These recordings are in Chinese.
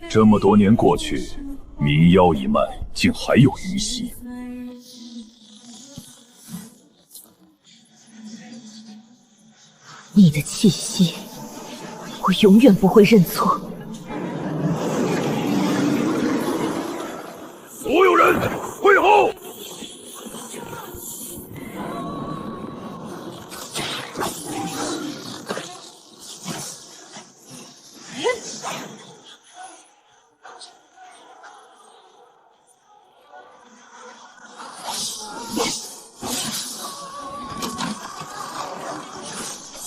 这么多年过去，民妖一脉竟还有余息。你的气息，我永远不会认错。所有人会后！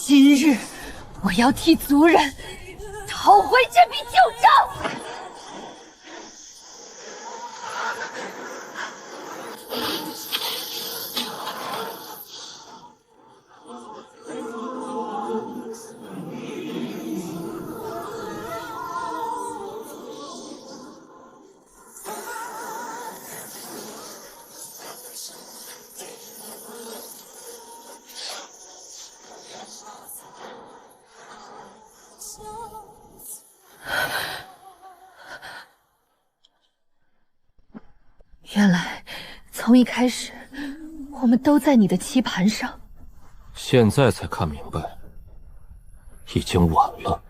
今日，我要替族人讨回这笔旧账。原来，从一开始，我们都在你的棋盘上。现在才看明白，已经晚了。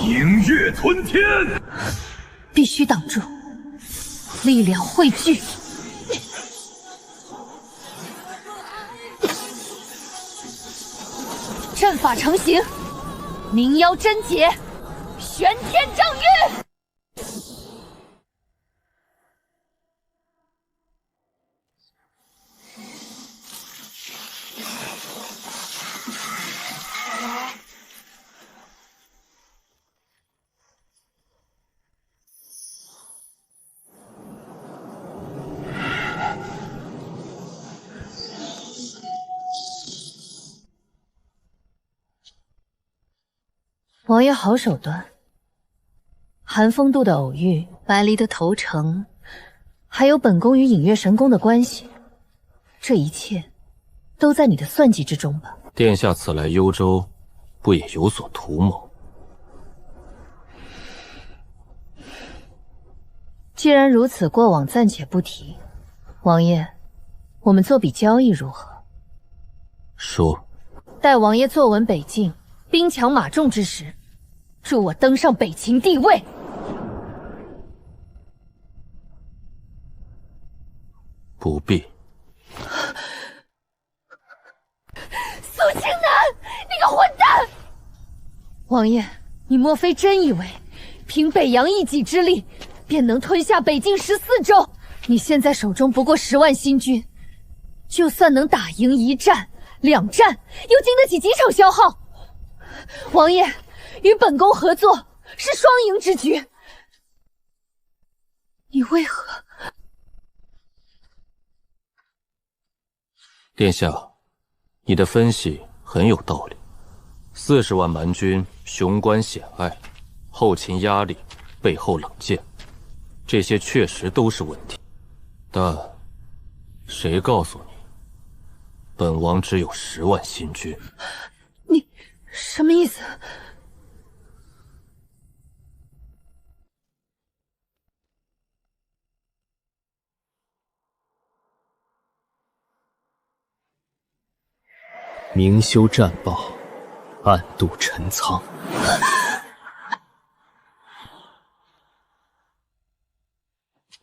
影月吞天，必须挡住，力量汇聚。阵法成型，凝妖真解，玄天正域。王爷好手段，寒风渡的偶遇，白离的投诚，还有本宫与隐月神宫的关系，这一切都在你的算计之中吧？殿下此来幽州，不也有所图谋？既然如此，过往暂且不提。王爷，我们做笔交易如何？说。待王爷坐稳北境，兵强马重之时，助我登上北秦帝位。不必。苏清南，你个混蛋！王爷，你莫非真以为凭北洋一己之力便能吞下北境14州？你现在手中不过10万新军，就算能打赢1战、2战，又经得起几场消耗？王爷，与本宫合作是双赢之局，你为何？殿下，你的分析很有道理。40万蛮军雄关险隘，后勤压力，背后冷箭，这些确实都是问题。但谁告诉你，本王只有10万新军？你什么意思？明修战报，暗度陈仓。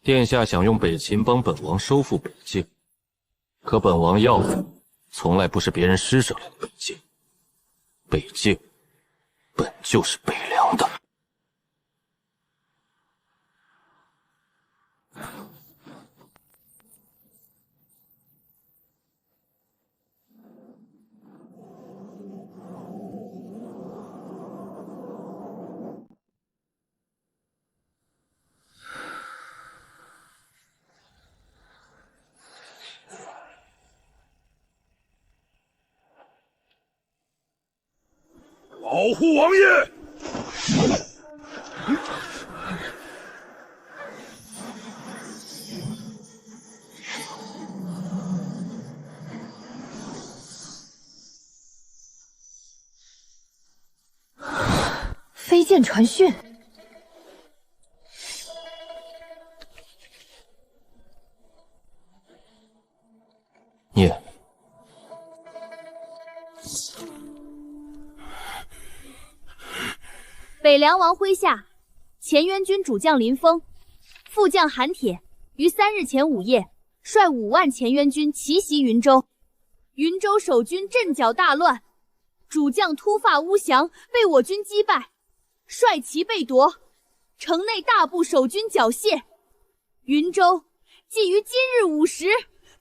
殿下想用北秦帮本王收复北境，可本王要的从来不是别人施舍来的北境，北境本就是北凉的。保护王爷！线传讯。念。北凉王麾下，前渊军主将林峰、副将韩铁于3日前午夜，率5万前渊军奇袭云州。云州守军阵脚大乱，主将秃发乌祥被我军击败，帅旗被夺，城内大部守军缴械。云州即于今日午时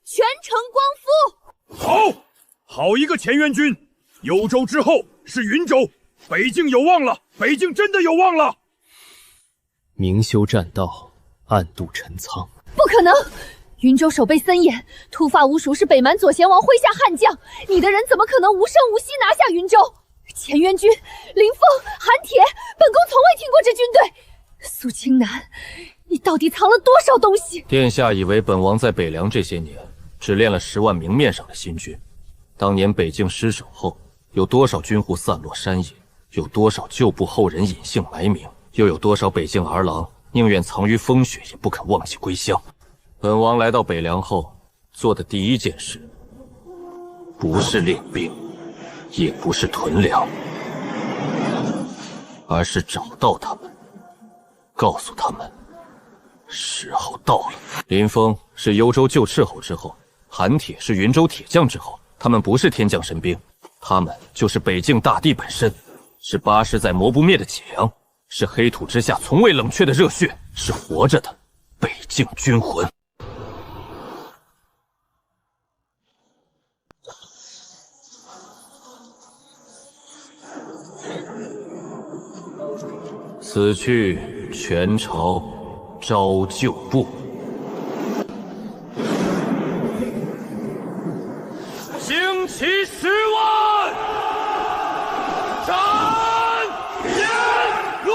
全城光复。好一个前渊军！幽州之后是云州，北境有望了，北境真的有望了。明修栈道，暗度陈仓。不可能！云州守备森严，秃发乌熟是北蛮左贤王麾下悍将，你的人怎么可能无声无息拿下云州？前渊军、林峰、韩铁，本宫从未听过这军队。苏清南，你到底藏了多少东西？殿下以为本王在北凉这些年只练了10万明面上的新军，当年北境失守后，有多少军户散落山野，有多少旧部后人隐姓埋名，又有多少北境儿郎宁愿藏于风雪也不肯忘记归乡。本王来到北凉后做的第一件事，不是练兵，也不是屯粮，而是找到他们，告诉他们时候到了。林峰是幽州旧斥候之后，韩铁是云州铁将之后，他们不是天降神兵，他们就是北境大地本身，是八世在磨不灭的脊梁，是黑土之下从未冷却的热血，是活着的北境军魂。此去全朝招旧部，精骑10万，斩阎罗！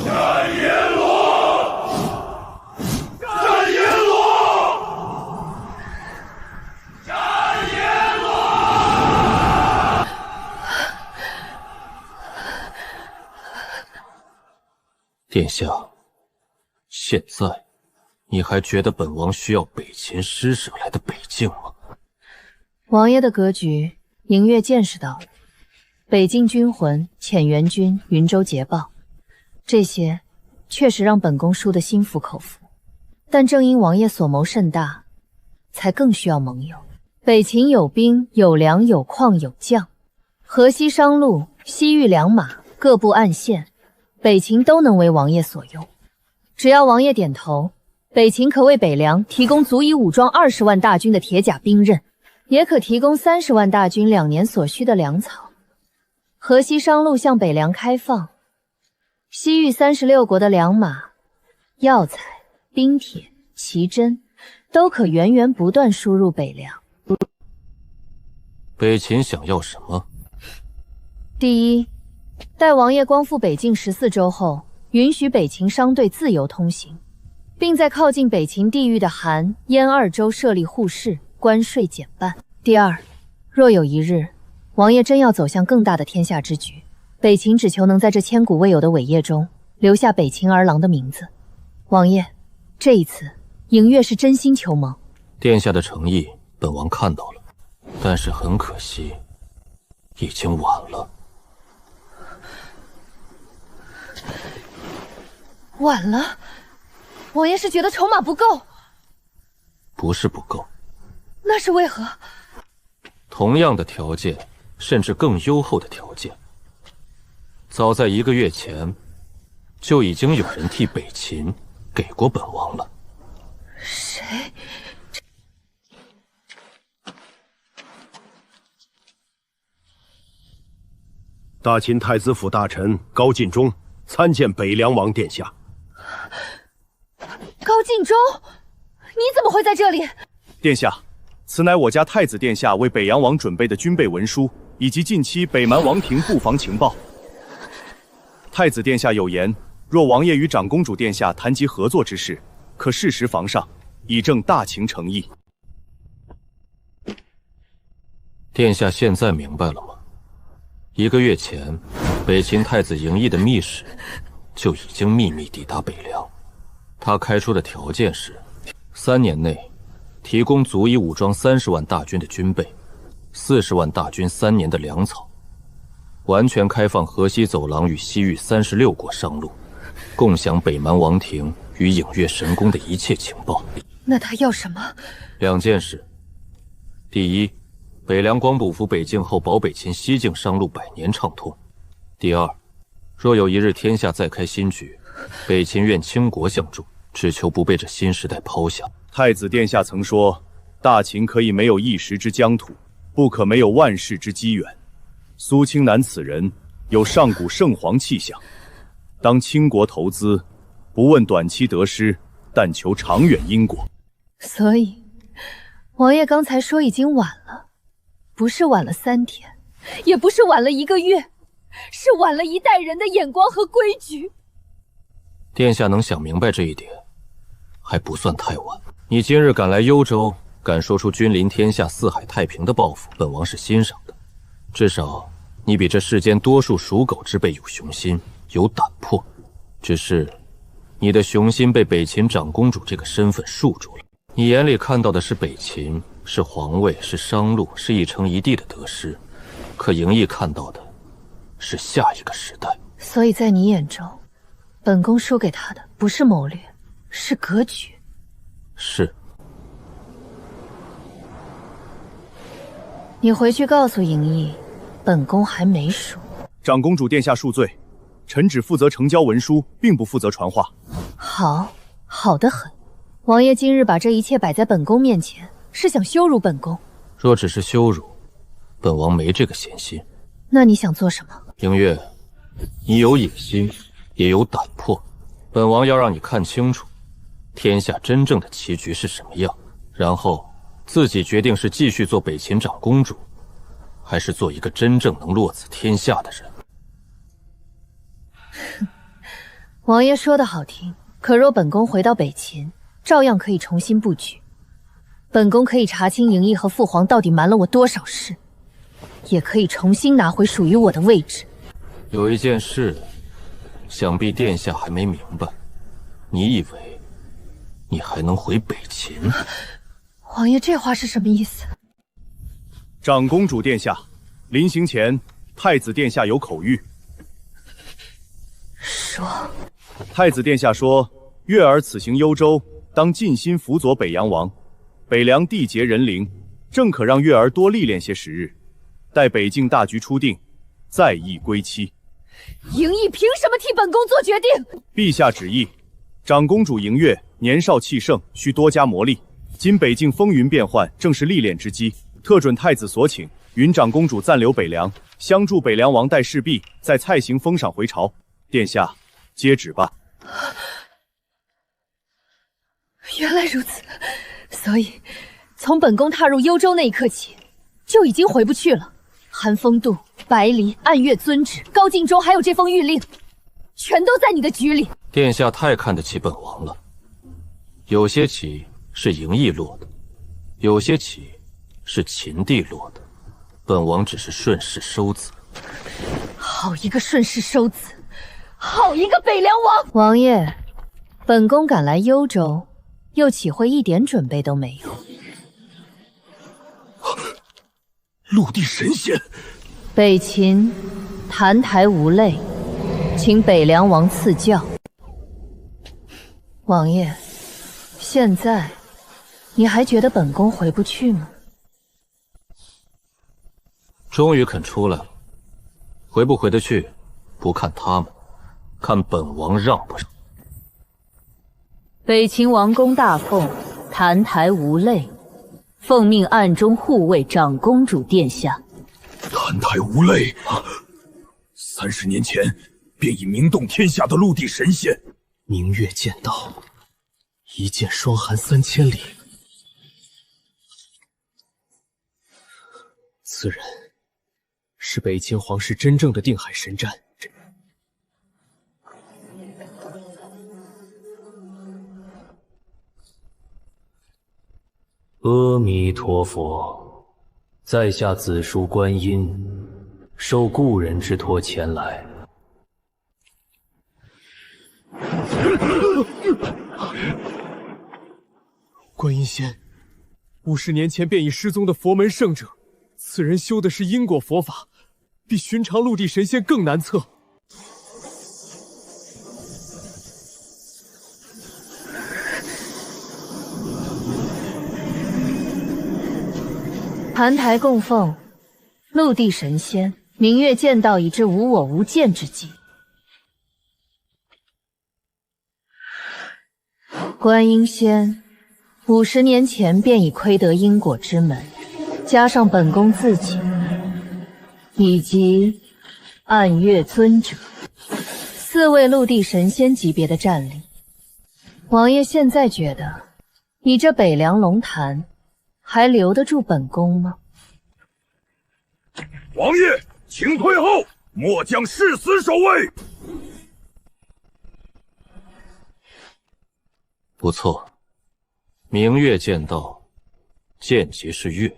斩阎罗！斩阎罗！斩阎罗！殿下，现在你还觉得本王需要北秦施舍来的北境吗？王爷的格局，银月见识到了。北境军魂、遣元军、云州捷报，这些确实让本宫输得心服口服。但正因王爷所谋甚大，才更需要盟友。北秦有兵有粮有矿有将，河西商路、西域良马各部暗线，北秦都能为王爷所用。只要王爷点头，北秦可为北凉提供足以武装20万大军的铁甲兵刃，也可提供30万大军2年所需的粮草。河西商路向北凉开放，西域36国的良马、药材、冰铁、奇珍都可源源不断输入北凉。北秦想要什么？第一，待王爷光复北境14州后，允许北秦商队自由通行，并在靠近北秦地域的韩、燕2州设立护市，关税减半。第二，若有一日，王爷真要走向更大的天下之局，北秦只求能在这千古未有的伟业中留下北秦儿郎的名字。王爷，这一次，影月是真心求盟。殿下的诚意，本王看到了，但是很可惜，已经晚了。晚了？王爷是觉得筹码不够？不是不够，那是为何？同样的条件，甚至更优厚的条件，早在1个月前，就已经有人替北秦给过本王了。谁？大秦太子府大臣高进忠参见北凉王殿下。高进忠，你怎么会在这里？殿下，此乃我家太子殿下为北洋王准备的军备文书，以及近期北蛮王庭布防情报。太子殿下有言，若王爷与长公主殿下谈及合作之事，可适时防上，以正大秦诚意。殿下现在明白了吗？ 1个月前，北秦太子嬴异的密使就已经秘密抵达北凉。他开出的条件是：3年内提供足以武装30万大军的军备，40万大军3年的粮草，完全开放河西走廊与西域36国商路，共享北蛮王庭与影月神宫的一切情报。那他要什么？2件事：第一，北凉光补服北境后，保北秦西境商路100年畅通；第二，若有一日天下再开新局，北秦愿倾国相助，只求不被这新时代抛下。太子殿下曾说，大秦可以没有一时之疆土，不可没有万世之机缘。苏青南此人有上古圣皇气象，当倾国投资，不问短期得失，但求长远因果。所以，王爷刚才说已经晚了，不是晚了3天，也不是晚了1个月，是晚了一代人的眼光和规矩。殿下能想明白这一点，还不算太晚。你今日赶来幽州，敢说出君临天下、四海太平的抱负，本王是欣赏的。至少，你比这世间多数属狗之辈有雄心、有胆魄。只是，你的雄心被北秦长公主这个身份束住了。你眼里看到的是北秦，是皇位，是商路，是一城一地的得失。可嬴异看到的，是下一个时代。所以在你眼中，本宫输给他的不是谋略，是格局。是。你回去告诉嬴异，本宫还没输。长公主殿下恕罪，臣只负责呈交文书，并不负责传话。好，好得很。王爷今日把这一切摆在本宫面前，是想羞辱本宫。若只是羞辱，本王没这个闲心。那你想做什么？嬴月，你有野心，也有胆魄。本王要让你看清楚，天下真正的棋局是什么样，然后自己决定是继续做北秦长公主，还是做一个真正能落子天下的人。王爷说的好听，可若本宫回到北秦，照样可以重新布局。本宫可以查清嬴异和父皇到底瞒了我多少事，也可以重新拿回属于我的位置。有一件事，想必殿下还没明白。你以为你还能回北秦？王爷这话是什么意思？长公主殿下，临行前，太子殿下有口谕。说。太子殿下说，月儿此行幽州，当尽心辅佐北阳王。北凉地结人灵，正可让月儿多历练些时日，待北境大局初定，再议归期。嬴异凭什么替本宫做决定？陛下旨意，长公主嬴月年少气盛，需多加磨砺。今北境风云变幻，正是历练之机，特准太子所请，允长公主暂留北凉，相助北凉王待事毕，再蔡行封赏回朝。殿下，接旨吧。原来如此，所以从本宫踏入幽州那一刻起，就已经回不去了。寒风渡、白离、暗月遵旨、高敬忠，还有这封谕令，全都在你的局里。殿下太看得起本王了。有些棋是嬴异落的，有些棋是秦帝落的，本王只是顺势收子。好一个顺势收子，好一个北凉王！王爷，本宫赶来幽州，又岂会一点准备都没有？陆地神仙，北秦澹台无泪，请北凉王赐教。王爷，现在你还觉得本宫回不去吗？终于肯出来了，回不回得去，不看他们，看本王让不让。北秦王公大凤，澹台无泪，奉命暗中护卫长公主殿下。澹台无泪，30年前便已名动天下的陆地神仙，明月剑道，一剑霜寒3000里。此人是北秦皇室真正的定海神战。阿弥陀佛，在下子叔观音，受故人之托前来。观音仙，50年前便已失踪的佛门圣者，此人修的是因果佛法，比寻常陆地神仙更难测。坛台供奉陆地神仙，明月剑道已至无我无间之际。观音仙50年前便已窥得因果之门，加上本宫自己以及暗月尊者4位陆地神仙级别的战力，王爷现在觉得你这北凉龙潭还留得住本宫吗？王爷，请退后，末将誓死守卫。不错，明月剑道，剑即是月，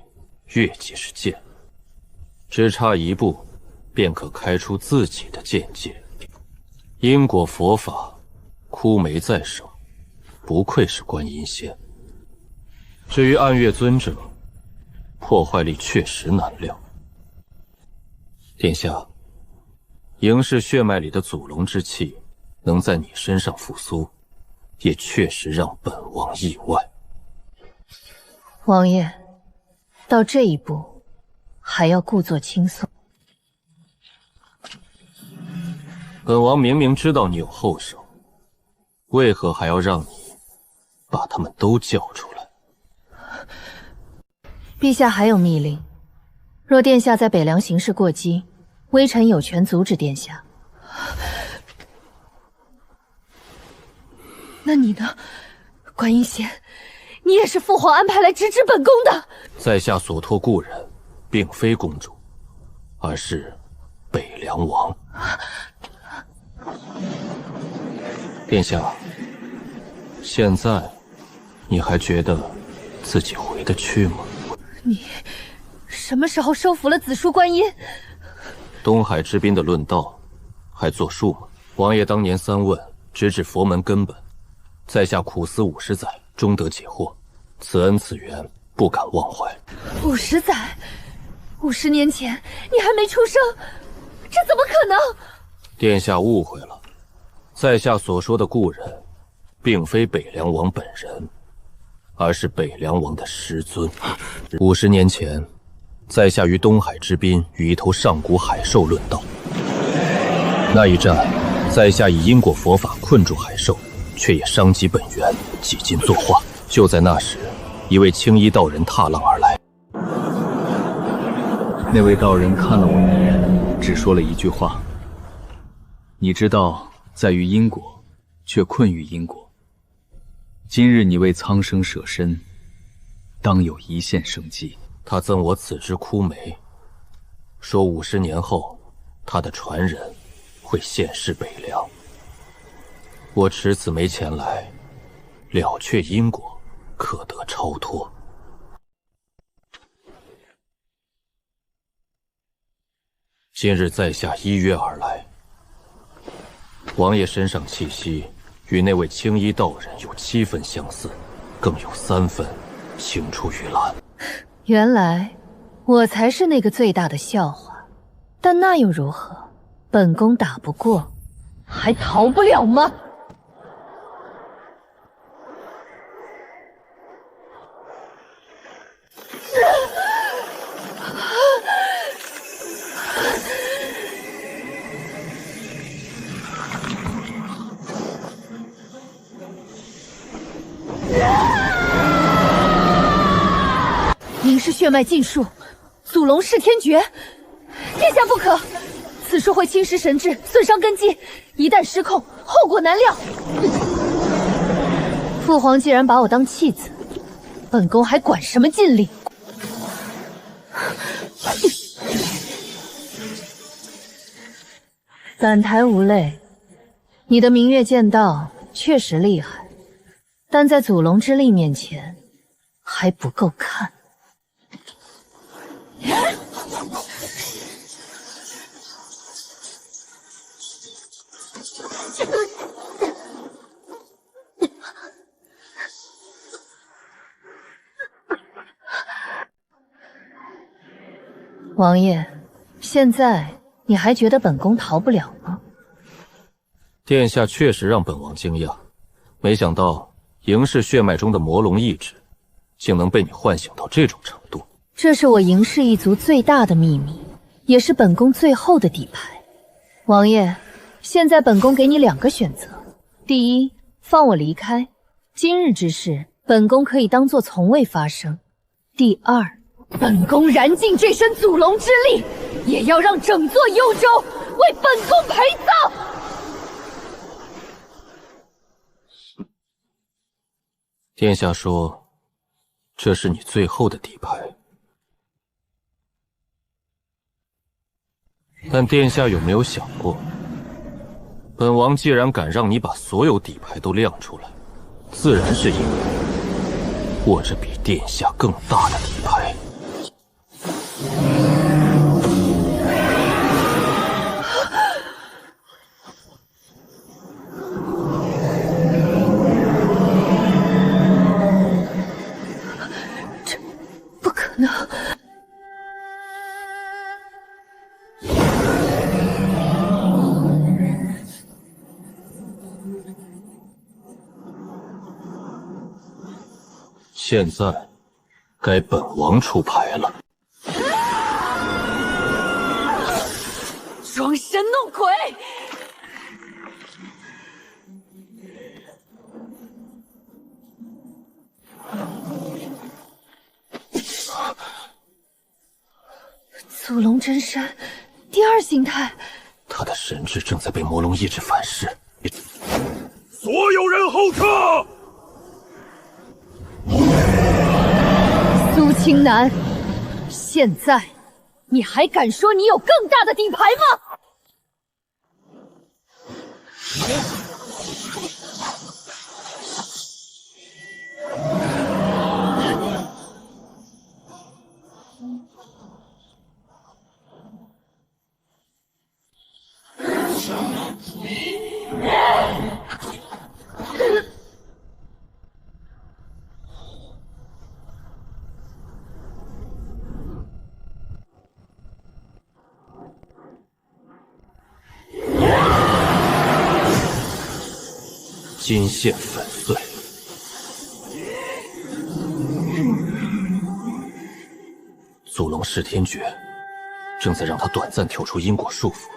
月即是剑，只差一步，便可开出自己的剑界。因果佛法，枯梅在手，不愧是观音仙。至于暗月尊者，破坏力确实难料。殿下，嬴氏血脉里的祖龙之气能在你身上复苏，也确实让本王意外。王爷，到这一步，还要故作轻松？本王明明知道你有后手，为何还要让你把他们都叫出来？陛下还有密令，若殿下在北凉行事过激，微臣有权阻止殿下。那你呢，观音仙？你也是父皇安排来直指本宫的。在下所托故人，并非公主，而是北凉王。殿下，现在你还觉得自己回得去吗？你什么时候收服了紫苏观音？东海之滨的论道还作数吗？王爷当年3问，直指佛门根本，在下苦思50载，终得解惑，此恩此缘，不敢忘怀。50载，50年前你还没出生，这怎么可能？殿下误会了，在下所说的故人，并非北凉王本人，而是北凉王的师尊。50年前，在下于东海之滨与一头上古海兽论道，那一战，在下以因果佛法困住海兽，却也伤及本源，几经作化。就在那时，一位青衣道人踏浪而来。那位道人看了我一眼，只说了一句话：你知道在于因果，却困于因果。今日你为苍生舍身，当有一线生机。他赠我此枝枯梅，说50年后，他的传人会现世北凉。我持此梅前来，了却因果，可得超脱。今日在下依约而来，王爷身上气息与那位青衣道人有7分相似，更有3分青出于蓝。原来我才是那个最大的笑话，但那又如何？本宫打不过，还逃不了吗？凝视血脉尽数，祖龙噬天诀，殿下不可！此术会侵蚀神智，损伤根基，一旦失控，后果难料。父皇既然把我当弃子，本宫还管什么禁令？散台无泪，你的明月剑道确实厉害，但在祖龙之力面前，还不够看。王爷，现在你还觉得本宫逃不了吗？殿下确实让本王惊讶，没想到嬴氏血脉中的魔龙意志，竟能被你唤醒到这种程度。这是我嬴氏一族最大的秘密，也是本宫最后的底牌。王爷，现在本宫给你2个选择：第一，放我离开，今日之事，本宫可以当作从未发生；第二，本宫燃尽这身祖龙之力，也要让整座幽州为本宫陪葬。殿下说，这是你最后的底牌。但殿下有没有想过，本王既然敢让你把所有底牌都亮出来，自然是因为握着比殿下更大的底牌。这不可能！现在该本王出牌了。装神弄鬼！祖龙真身第2形态，他的神智正在被魔龙意志反噬。所有人后撤！苏青南，现在你还敢说你有更大的底牌吗？金线粉碎。祖龙噬天诀正在让他短暂跳出因果束缚。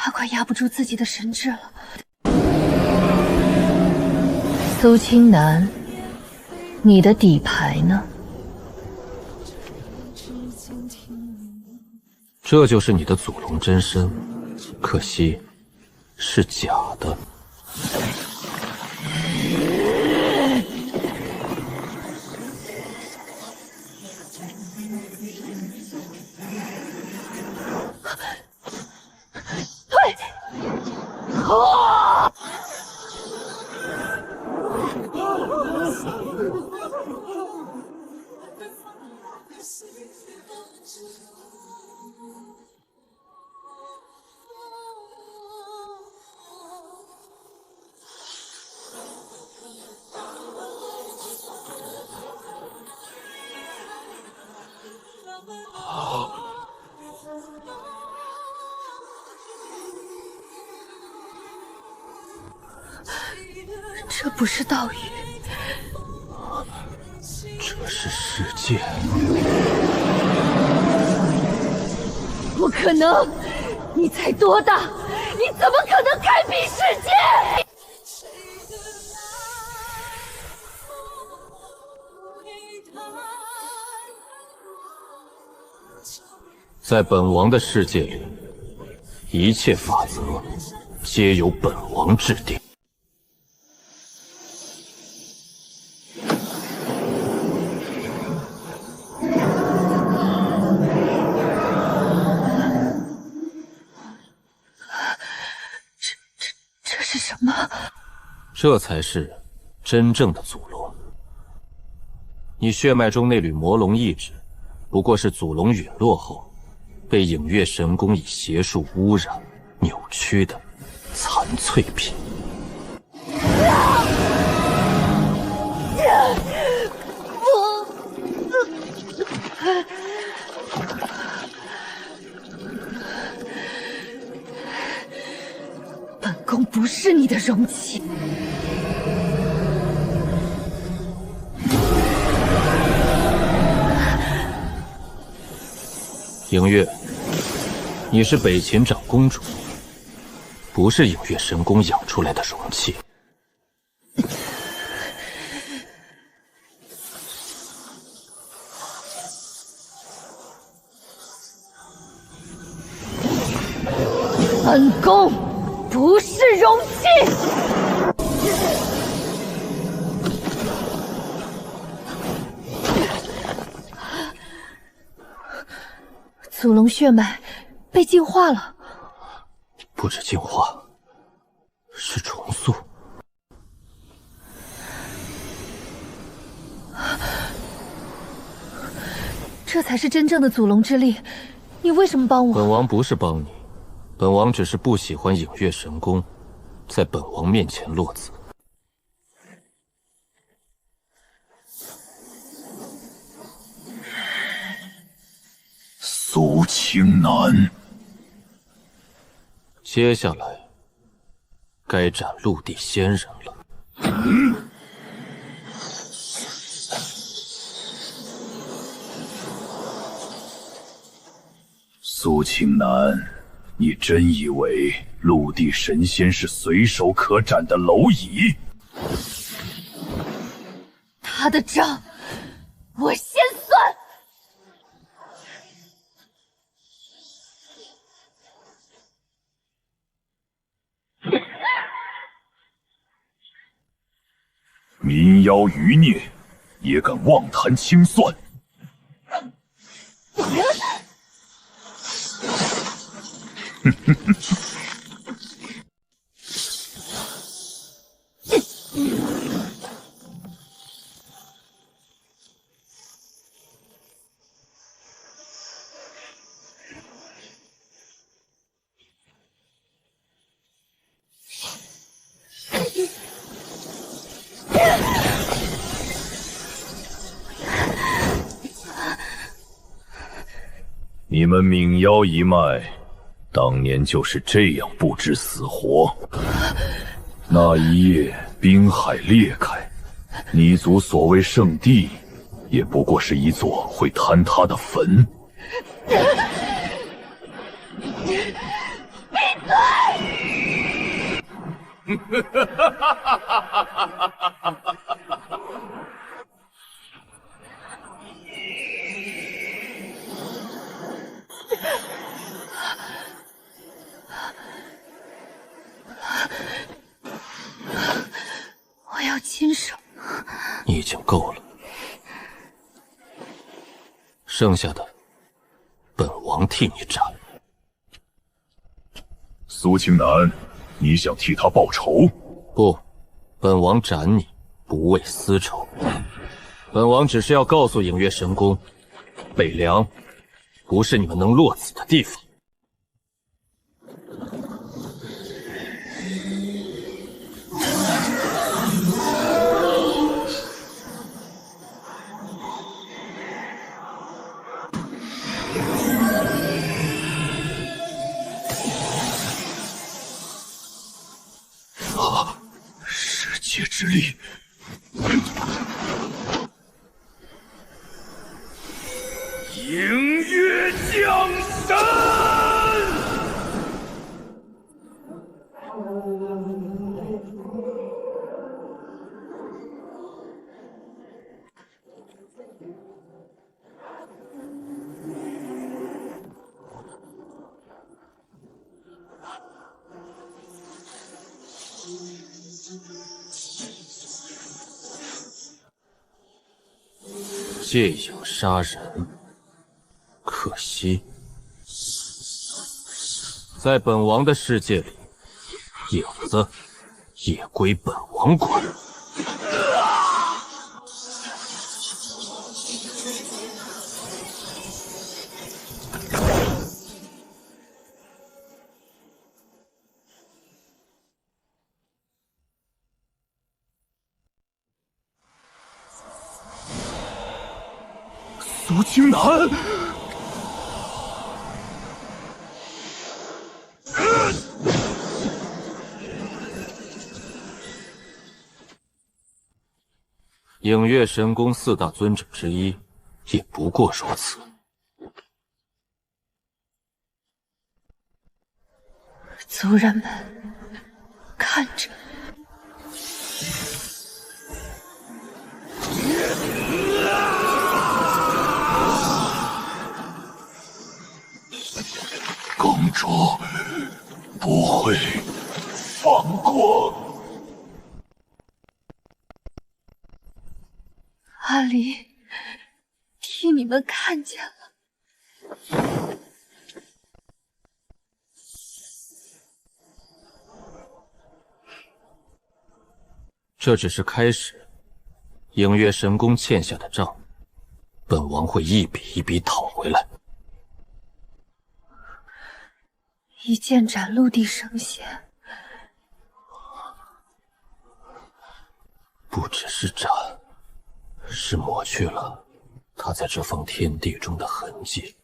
他快压不住自己的神智了。苏青南，你的底牌呢？这就是你的祖龙真身，可惜是假的。这不是道语，这是世界。不可能！你才多大？你怎么可能开辟世界？在本王的世界里，一切法则皆由本王制定。这才是真正的祖龙。你血脉中那缕魔龙意志，不过是祖龙陨落后，被影月神宫以邪术污染、扭曲的残脆品。本宫不是你的容器。影月，你是北秦长公主，不是影月神宫养出来的容器。本宫不是容器。祖龙血脉被净化了，不止净化，是重塑。这才是真正的祖龙之力。你为什么帮我？本王不是帮你，本王只是不喜欢影月神宫在本王面前落子。苏青南，接下来该斩陆地仙人了。苏青南，你真以为陆地神仙是随手可斩的蝼蚁？他的账，我先算。民妖余孽，也敢妄谈清算！你们冥妖一脉，当年就是这样不知死活。那一夜冰海裂开，你族所谓圣地，也不过是一座会坍塌的坟。我要亲手。你已经够了，剩下的本王替你斩。苏青南，你想替他报仇？不，本王斩你不为私仇，本王只是要告诉影月神宫，北凉不是你们能落子的地方。世界之力，影月降神。借影杀人，可惜，在本王的世界里，影子也归本王管。苏青南，影月神宫4大尊者之一，也不过如此。族人们，看着。公主不会放过。阿离，替你们看见了。这只是开始，影月神宫欠下的账，本王会一笔一笔讨回来。一剑斩陆地神仙，不只是斩，是抹去了他在这方天地中的痕迹。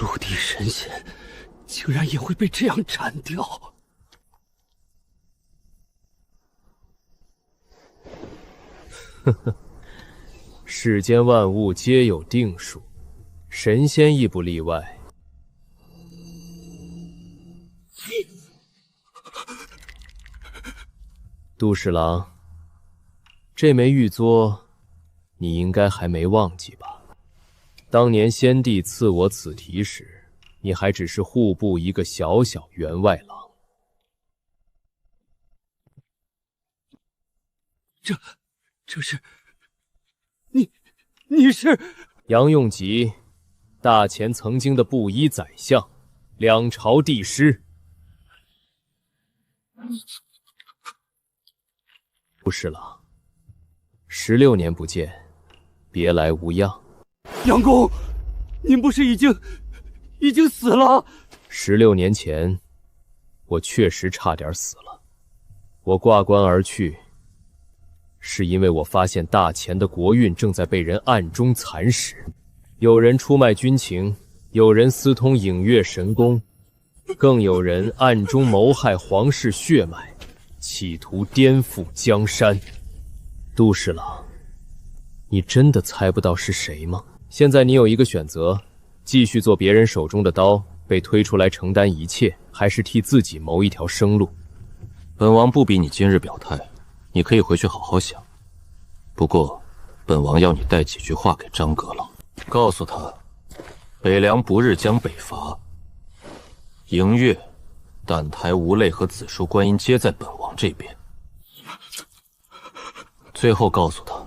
陆地神仙竟然也会被这样斩掉！呵呵，世间万物皆有定数，神仙亦不例外。杜侍郎，这枚玉作，你应该还没忘记吧？当年先帝赐我此题时，你还只是户部一个小小员外郎。这是你是杨用吉，大前曾经的布衣宰相，两朝帝师。杜侍郎，16年不见，别来无恙。杨公，您不是已经死了？16年前，我确实差点死了。我挂冠而去，是因为我发现大前的国运正在被人暗中蚕食，有人出卖军情，有人私通影月神宫，更有人暗中谋害皇室血脉，企图颠覆江山。杜侍郎，你真的猜不到是谁吗？现在你有一个选择，继续做别人手中的刀，被推出来承担一切，还是替自己谋一条生路。本王不逼你今日表态，你可以回去好好想。不过，本王要你带几句话给张阁老，告诉他，北凉不日将北伐，迎月、澹台、无泪和紫书观音皆在本王这边。最后告诉他，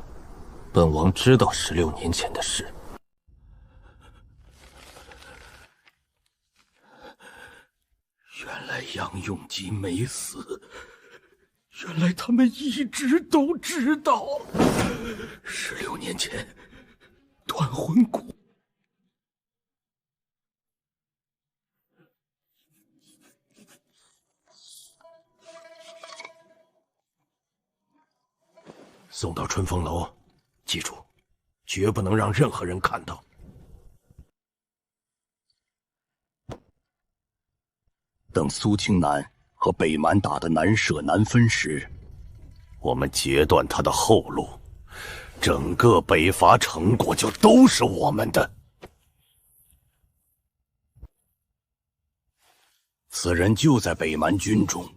本王知道16年前的事。原来杨用吉没死，原来他们一直都知道。16年前，断魂谷。送到春风楼，记住，绝不能让任何人看到。等苏青南和北蛮打得难舍难分时，我们截断他的后路，整个北伐成果就都是我们的。此人就在北蛮军中，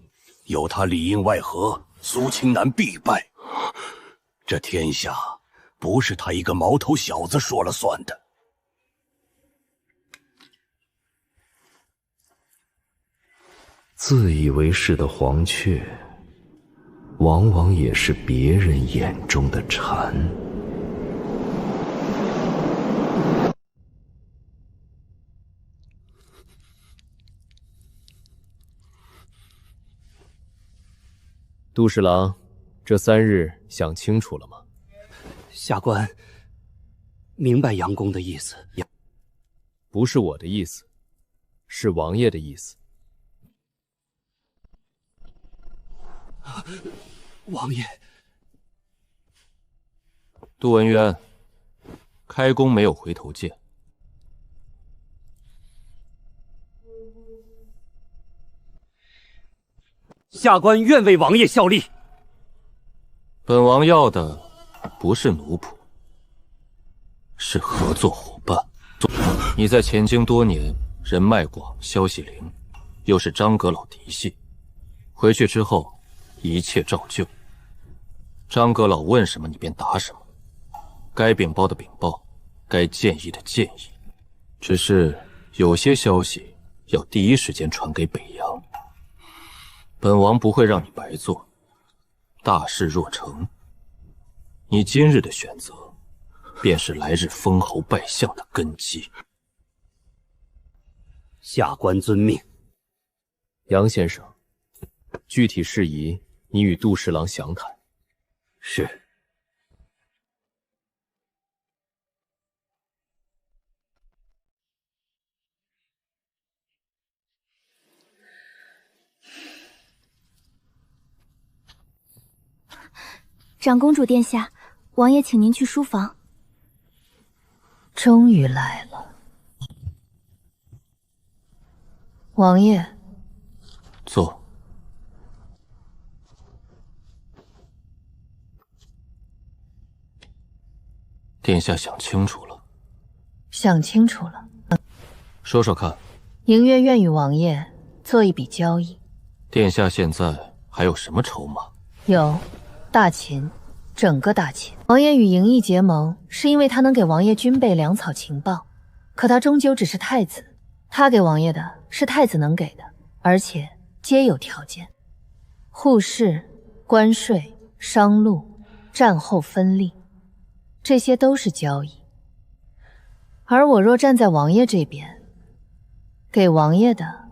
有他里应外合，苏青南必败。这天下不是他一个毛头小子说了算的。自以为是的黄雀，往往也是别人眼中的蝉。杜侍郎，这3日想清楚了吗？下官明白杨公的意思。不是我的意思，是王爷的意思。王爷，杜文渊，开弓没有回头箭。下官愿为王爷效力。本王要的不是奴仆，是合作伙伴。你在前京多年，人脉广，消息灵，又是张阁老嫡系，回去之后一切照旧。张阁老问什么你便答什么，该禀报的禀报，该建议的建议。只是有些消息要第一时间传给北洋。本王不会让你白做，大事若成，你今日的选择，便是来日封侯拜相的根基。下官遵命。杨先生，具体事宜你与杜侍郎详谈。是。长公主殿下，王爷请您去书房。终于来了，王爷。坐。殿下想清楚了。想清楚了。说说看。莹月愿与王爷做一笔交易。殿下现在还有什么筹码？有大秦，整个大秦。王爷与嬴异结盟，是因为他能给王爷军备粮草情报，可他终究只是太子，他给王爷的是太子能给的，而且皆有条件：户市、关税、商路、战后分利，这些都是交易。而我若站在王爷这边，给王爷的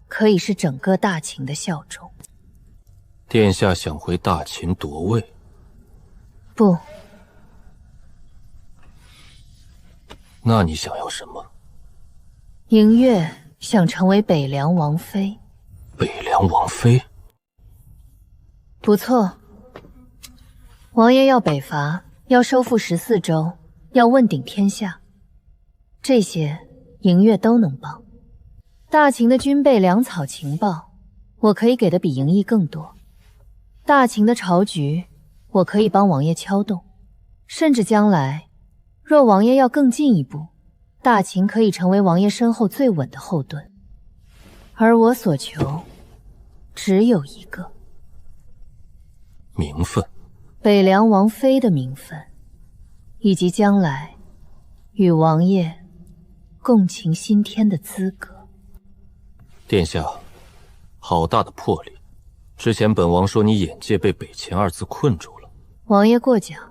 可以是整个大秦的效忠。殿下想回大秦夺位？不。那你想要什么？嬴月想成为北凉王妃。北凉王妃？不错。王爷要北伐，要收复14州，要问鼎天下，这些嬴月都能帮。大秦的军备粮草情报，我可以给的比嬴异更多。大秦的朝局，我可以帮王爷敲动，甚至将来，若王爷要更进一步，大秦可以成为王爷身后最稳的后盾。而我所求，只有一个：名分。北凉王妃的名分，以及将来与王爷共擎新天的资格。殿下，好大的魄力！之前本王说你眼界被北秦2字困住了。王爷过奖，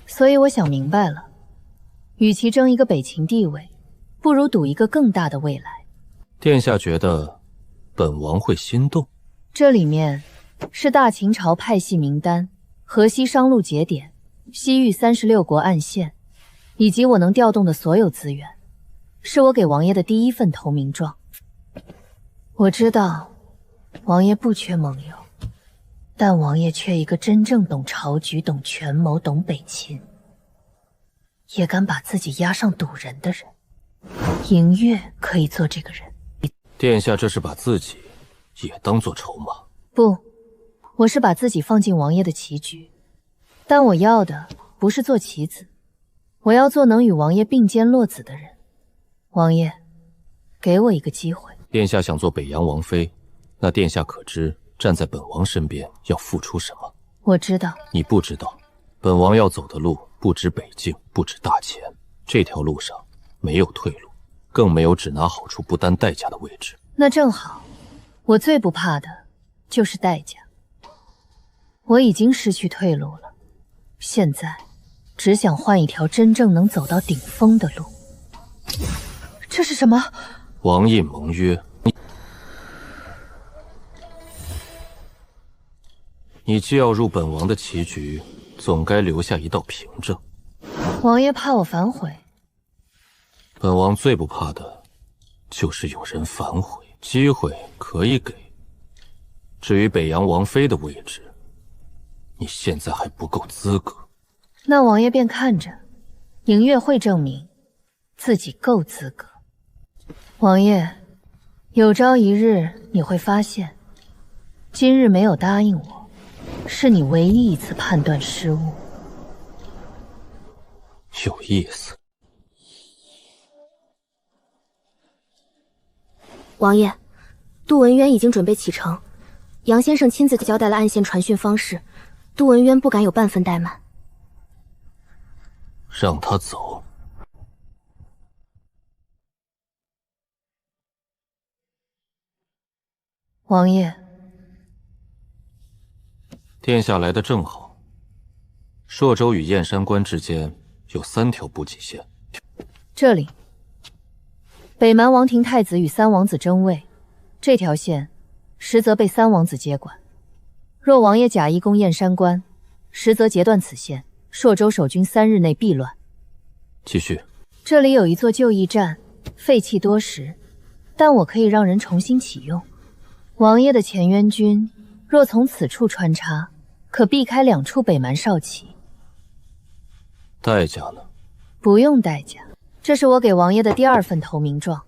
所以我想明白了，与其争一个北秦地位，不如赌一个更大的未来。殿下觉得本王会心动？这里面是大秦朝派系名单、河西商路节点、西域36国暗线，以及我能调动的所有资源，是我给王爷的第一份投名状。我知道王爷不缺盟友，但王爷缺一个真正懂朝局、懂权谋、懂北秦，也敢把自己押上赌人的人。嬴月可以做这个人。殿下这是把自己也当作筹码？不，我是把自己放进王爷的棋局，但我要的不是做棋子，我要做能与王爷并肩落子的人。王爷，给我一个机会。殿下想做北洋王妃，那殿下可知站在本王身边要付出什么？我知道。你不知道，本王要走的路不止北境，不止大钱，这条路上没有退路，更没有只拿好处不担代价的位置。那正好，我最不怕的就是代价。我已经失去退路了，现在只想换一条真正能走到顶峰的路。这是什么？王印盟约。你既要入本王的棋局，总该留下一道凭证。王爷怕我反悔？本王最不怕的，就是有人反悔。机会可以给，至于北洋王妃的位置，你现在还不够资格。那王爷便看着，莹月会证明自己够资格。王爷，有朝一日你会发现，今日没有答应我，是你唯一一次判断失误。有意思。王爷，杜文渊已经准备启程，杨先生亲自交代了暗线传讯方式，杜文渊不敢有半分怠慢。让他走。王爷，殿下来的正好。朔州与燕山关之间有3条补给线。这里，北蛮王庭太子与3王子争位，这条线实则被3王子接管。若王爷假意攻燕山关，实则截断此线，朔州守军3日内必乱。继续。这里有一座旧驿站，废弃多时，但我可以让人重新启用。王爷的前渊军若从此处穿插，可避开2处北蛮少骑。代价呢？不用代价，这是我给王爷的第2份投名状。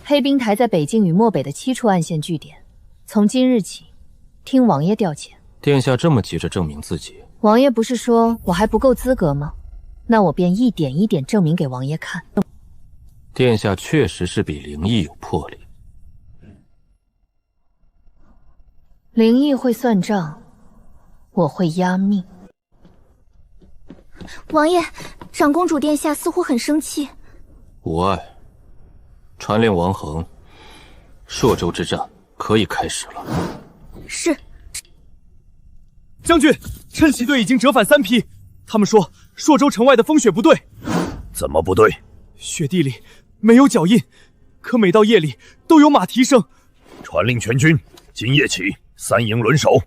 黑冰台在北境与漠北的7处暗线据点，从今日起，听王爷调遣。殿下这么急着证明自己，王爷不是说我还不够资格吗？那我便一点一点证明给王爷看。殿下确实是比灵异有魄力。灵异会算账，我会压命。王爷，长公主殿下似乎很生气。无碍，传令王恒，朔州之战可以开始了。是。将军，趁袭队已经折返3批，他们说朔州城外的风雪不对。怎么不对？雪地里没有脚印，可每到夜里都有马蹄声。传令全军，今夜起3营轮守。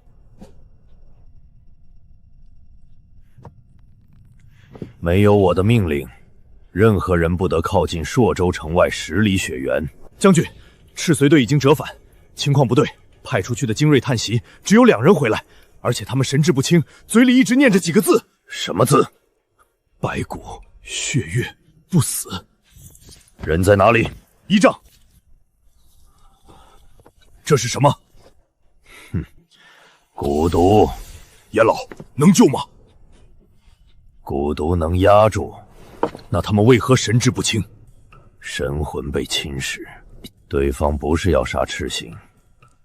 没有我的命令，任何人不得靠近朔州城外10里雪原。将军，赤随队已经折返，情况不对，派出去的精锐探袭只有2人回来，而且他们神志不清，嘴里一直念着几个字。什么字？白骨血月不死。人在哪里？依仗。这是什么？哼，蛊毒。严老，能救吗？蛊毒能压住，那他们为何神志不清？神魂被侵蚀，对方不是要杀赤行，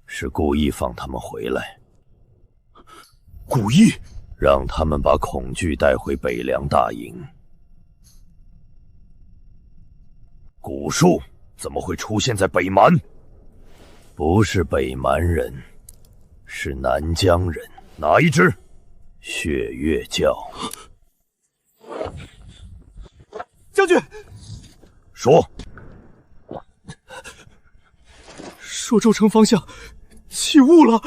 是故意放他们回来。故意让他们把恐惧带回北凉大营。蛊术怎么会出现在北蛮？不是北蛮人，是南疆人。哪一支？血月教。将军，说。朔州城方向起雾了。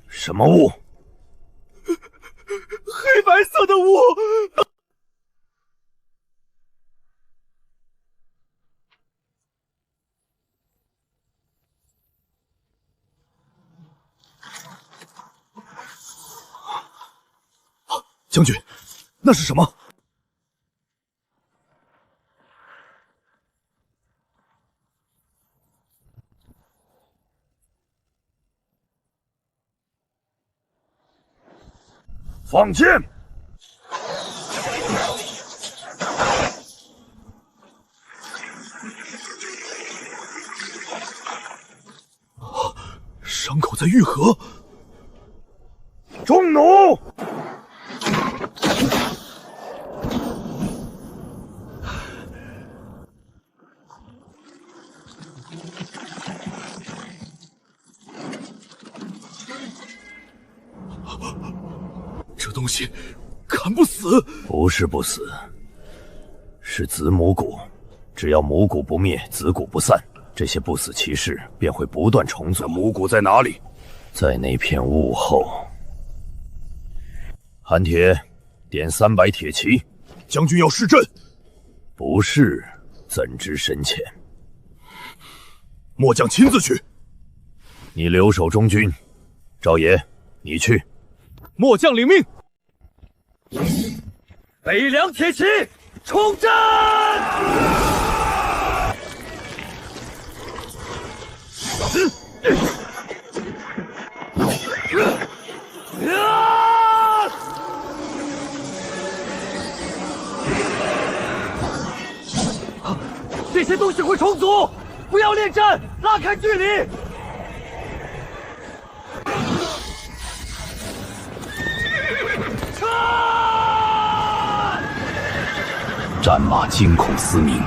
什么雾？黑白色的雾。将军，那是什么？放箭！伤口在愈合。中弩！这东西砍不死。不是不死，是子母蛊。只要母蛊不灭，子蛊不散，这些不死骑士便会不断重组。母蛊在哪里？在那片雾后。韩铁，点300铁骑。将军要施阵？不是，怎知深浅？末将亲自去。你留守中军，赵爷，你去。末将领命。北凉铁骑冲阵！这些东西会重组，不要恋战，拉开距离。战马惊恐嘶鸣。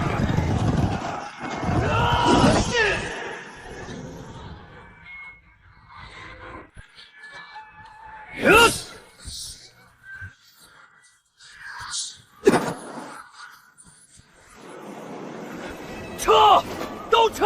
撤！都撤！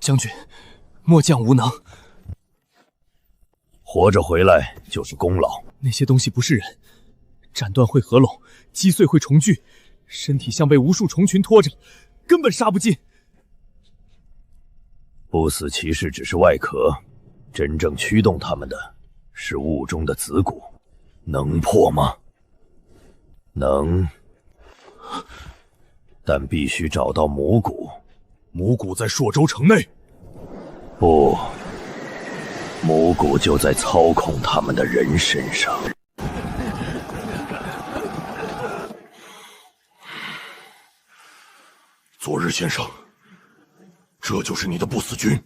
将军，末将无能。活着回来就是功劳。那些东西不是人，斩断会合拢，击碎会重聚，身体像被无数虫群拖着，根本杀不尽。不死骑士只是外壳，真正驱动他们的是雾中的子骨，能破吗？能，但必须找到母骨。母骨在朔州城内。不，母骨就在操控他们的人身上。昨日先生，这就是你的不死军。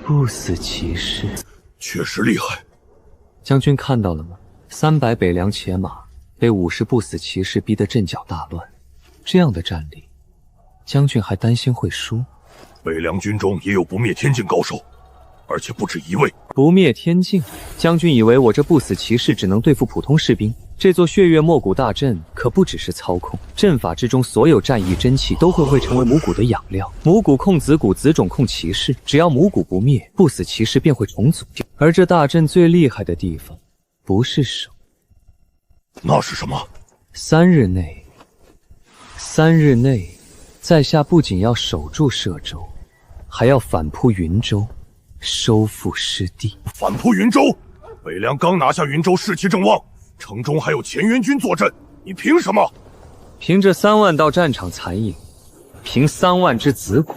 不死骑士确实厉害。将军看到了吗？300北凉铁马被50不死骑士逼得阵脚大乱，这样的战力，将军还担心会输？北凉军中也有不灭天境高手，而且不止一位。不灭天境？将军以为我这不死骑士只能对付普通士兵？这座血月莫谷大阵可不只是操控，阵法之中所有战役真气都会成为母骨的养料。母骨控子骨，子种控骑士，只要母骨不灭，不死骑士便会重组。而这大阵最厉害的地方，不是守，那是什么？3日内，在下不仅要守住歙州，还要反扑云州，收复失地。反扑云州？北凉刚拿下云州，士气正旺。城中还有前援军坐镇，你凭什么？凭这3万到战场残影，凭3万只子骨，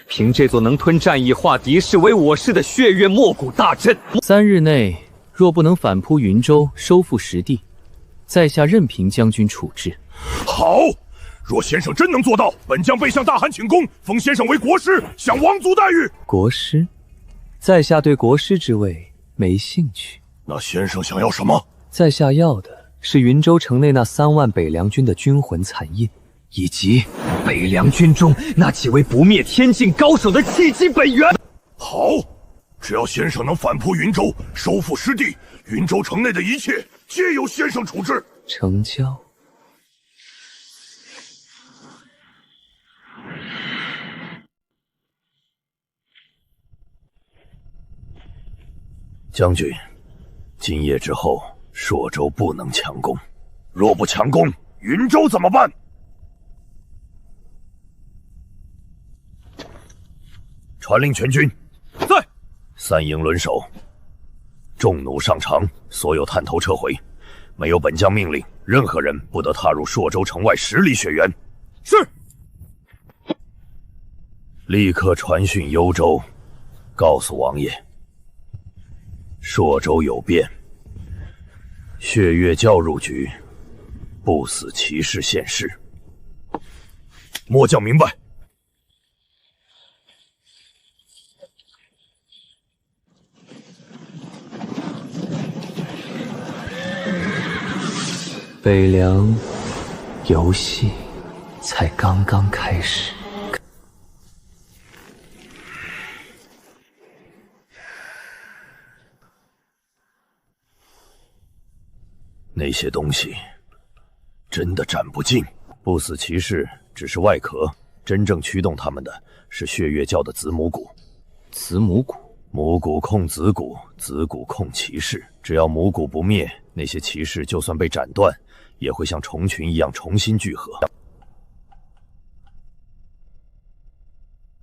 凭这座能吞战役、化敌视为我师的血月莫谷大阵。3日内若不能反扑云州，收复实地，在下任凭将军处置。好，若先生真能做到，本将备向大汗请功，封先生为国师，享王族待遇。国师？在下对国师之位没兴趣。那先生想要什么？在下要的是云州城内那3万北凉军的军魂残印，以及北凉军中那几位不灭天境高手的气机本源。好，只要先生能反扑云州，收复失地，云州城内的一切皆由先生处置。成交。将军，今夜之后，朔州不能强攻。若不强攻，云州怎么办？传令全军，在3营轮守，重弩上长，所有探头撤回。没有本将命令，任何人不得踏入朔州城外10里雪原。是。立刻传讯幽州，告诉王爷，朔州有变。血月教入局，不死骑士现世。末将明白。北凉游戏才刚刚开始。那些东西真的斩不尽。不死骑士只是外壳，真正驱动他们的是血月教的子母骨。子母骨，母骨控子骨，子骨控骑士。只要母骨不灭，那些骑士就算被斩断，也会像虫群一样重新聚合。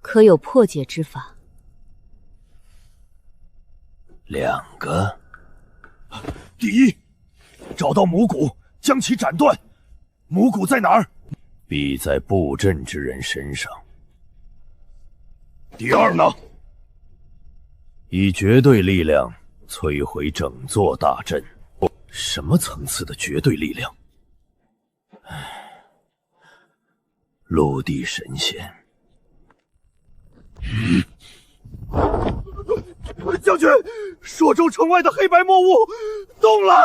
可有破解之法？2个。第一，找到母骨，将其斩断。母骨在哪儿？必在布阵之人身上。第二呢？以绝对力量摧毁整座大阵。什么层次的绝对力量？陆地神仙。将军，朔州城外的黑白墨雾动了！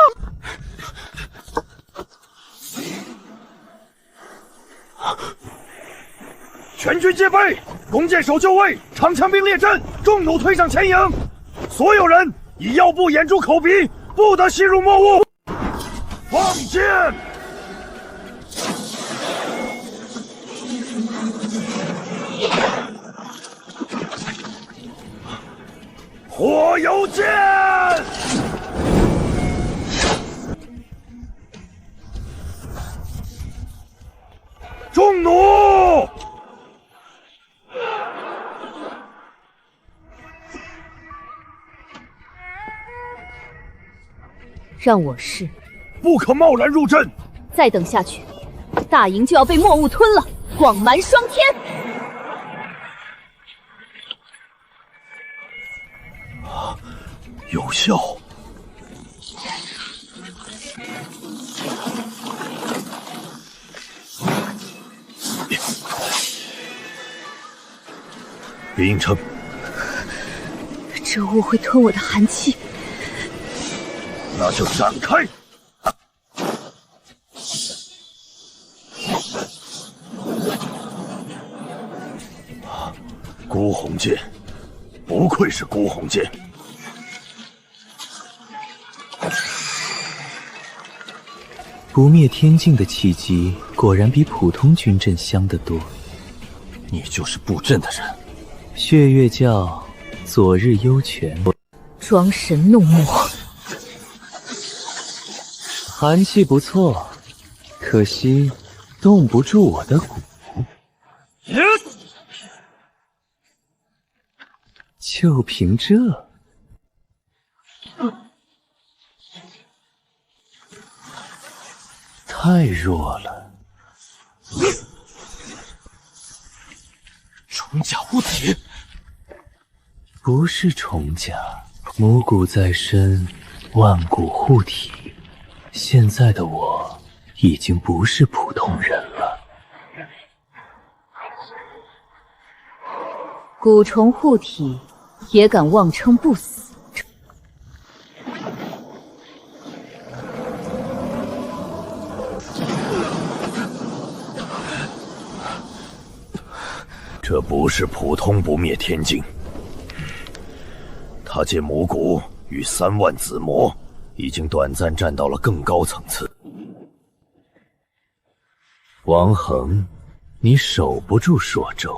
全军戒备，弓箭手就位，长枪兵列阵，众弩推上前营。所有人以腰部掩住口鼻，不得吸入墨雾。放箭！火油箭！众弩！让我试。不可贸然入阵。再等下去，大营就要被墨雾吞了，广蛮霜天。有效。兵城，这雾会吞我的寒气。那就闪开！孤鸿剑，不愧是孤鸿剑。不灭天境的契机果然比普通军阵香得多。你就是布阵的人。血月教昨日幽泉，装神弄魔。寒气不错，可惜冻不住我的骨。就凭这？太弱了。虫甲护体，不是虫甲，母骨在身，万骨护体。现在的我已经不是普通人了。蛊虫护体，也敢妄称不死？这不是普通不灭天境，他借母骨与3万子魔已经短暂站到了更高层次。王恒，你守不住朔州。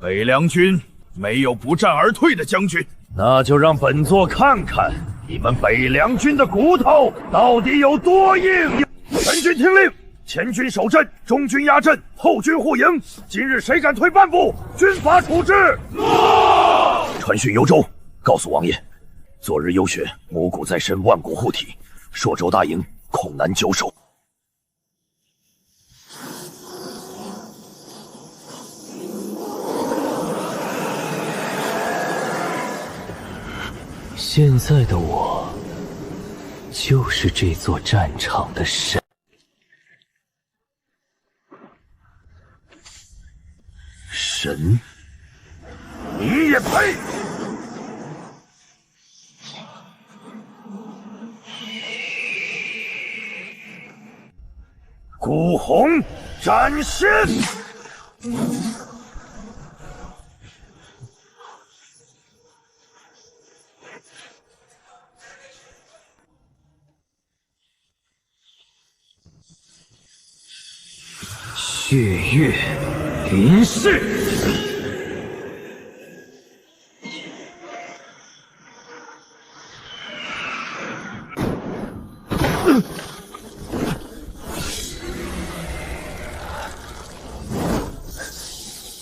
北凉军没有不战而退的将军，那就让本座看看你们北凉军的骨头到底有多硬！全军听令，前军守阵，中军压阵，后军护营。今日谁敢退半步，军法处置。传讯幽州，告诉王爷，昨日幽雪，母骨在身，万骨护体，朔州大营恐难久守。现在的我，就是这座战场的神。神？你也配？孤鸿，斩仙！血月临世。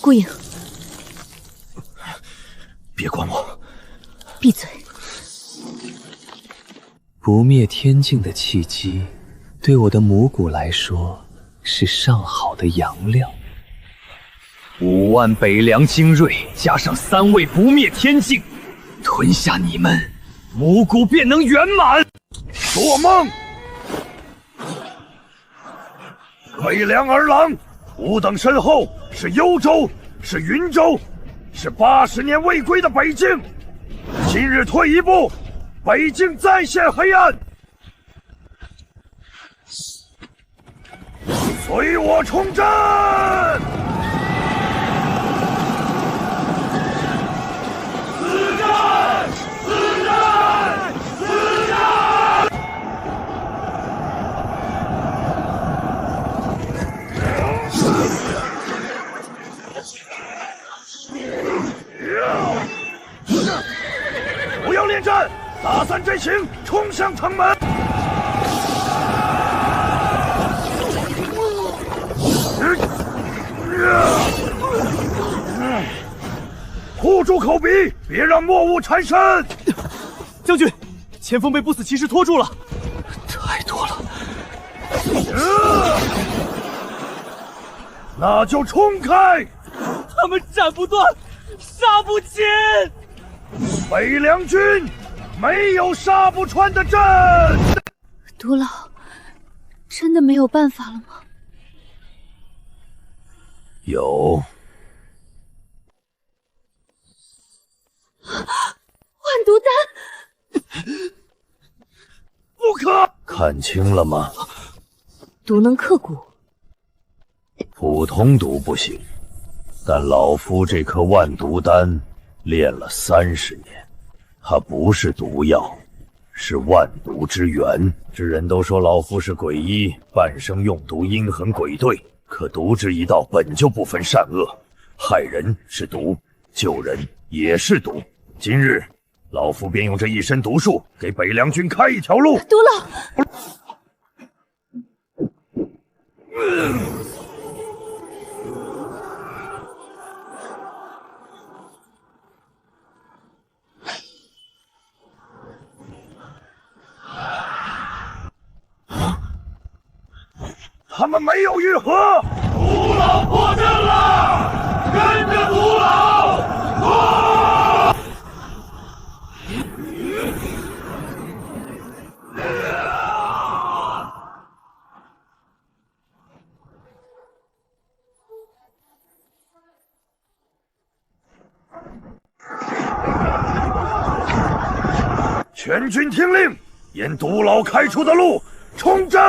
顾影，别管我，闭嘴！不灭天境的契机，对我的母骨来说是上好的阳料。5万北凉精锐加上3位不灭天境，吞下你们，母骨便能圆满。做梦！北凉儿郎，吾等身后是幽州，是云州，是80年未归的北境。今日退一步，北境再现黑暗。随我冲阵！死战！死战！死战！不要恋战，打散阵型，冲向城门！护住口鼻，别让墨雾缠身。将军，前锋被不死骑士拖住了，太多了。那就冲开！他们斩不断，杀不尽。北凉军没有杀不穿的阵。毒老，真的没有办法了吗？有。万毒丹，不可！看清了吗？毒能克骨，普通毒不行，但老夫这颗万毒丹炼了30年，它不是毒药，是万毒之源。知人都说老夫是鬼医，半生用毒，阴狠诡怼。可毒之一道本就不分善恶，害人是毒，救人也是毒。今日老夫便用这一身毒术，给北凉军开一条路。毒老，他们没有愈合。毒老破阵了，跟着毒老！全军听令，沿毒老开出的路冲阵！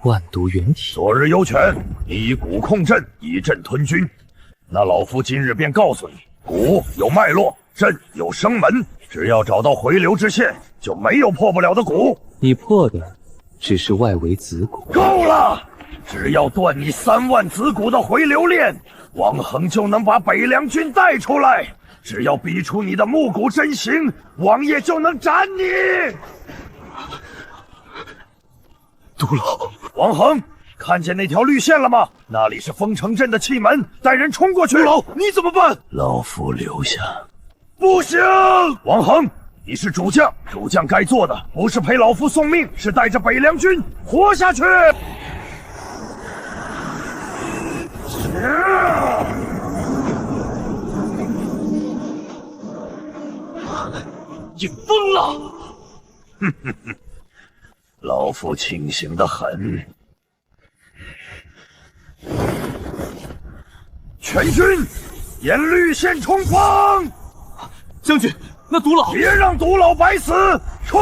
万毒元体，昨日有权，你以蛊控阵，以阵吞军。那老夫今日便告诉你，蛊有脉络，阵有生门，只要找到回流之线，就没有破不了的蛊。你破的只是外围子蛊。够了！只要断你3万子蛊的回流链，王恒就能把北凉军带出来。只要逼出你的木蛊真形，王爷就能斩你。毒老，王恒，看见那条绿线了吗？那里是封城镇的气门，带人冲过去。毒老，你怎么办？老夫留下。不行！王恒，你是主将，主将该做的不是陪老夫送命，是带着北凉军活下去。你疯了！哼哼哼，老夫清醒得很。全军沿绿线冲锋！将军，那毒老，别让毒老白死！冲！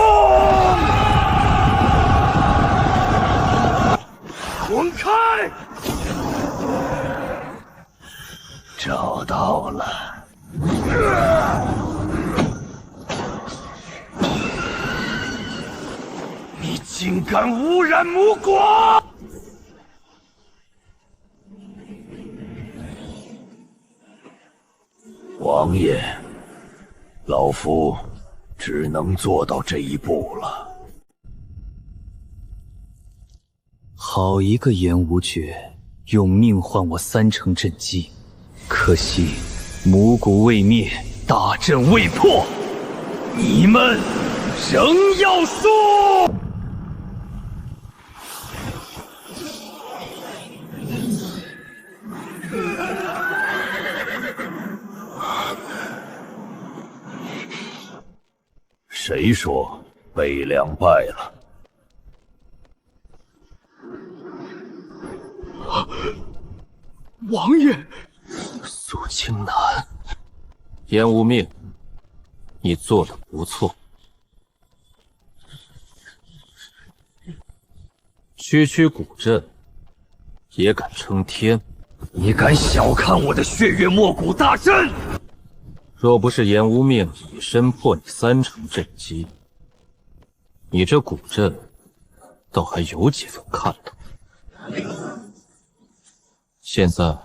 滚开！你竟敢污染母国！王爷，老夫只能做到这一步了。好一个颜无绝，用命换我3成震击，可惜母骨未灭，大阵未破，你们仍要输！谁说北凉败了？王爷，苏青南，颜无命，你做的不错。区区古镇，也敢称天？你敢小看我的血月莫古大阵？若不是颜无命以身破你3成震击，你这古镇倒还有几分看头。现在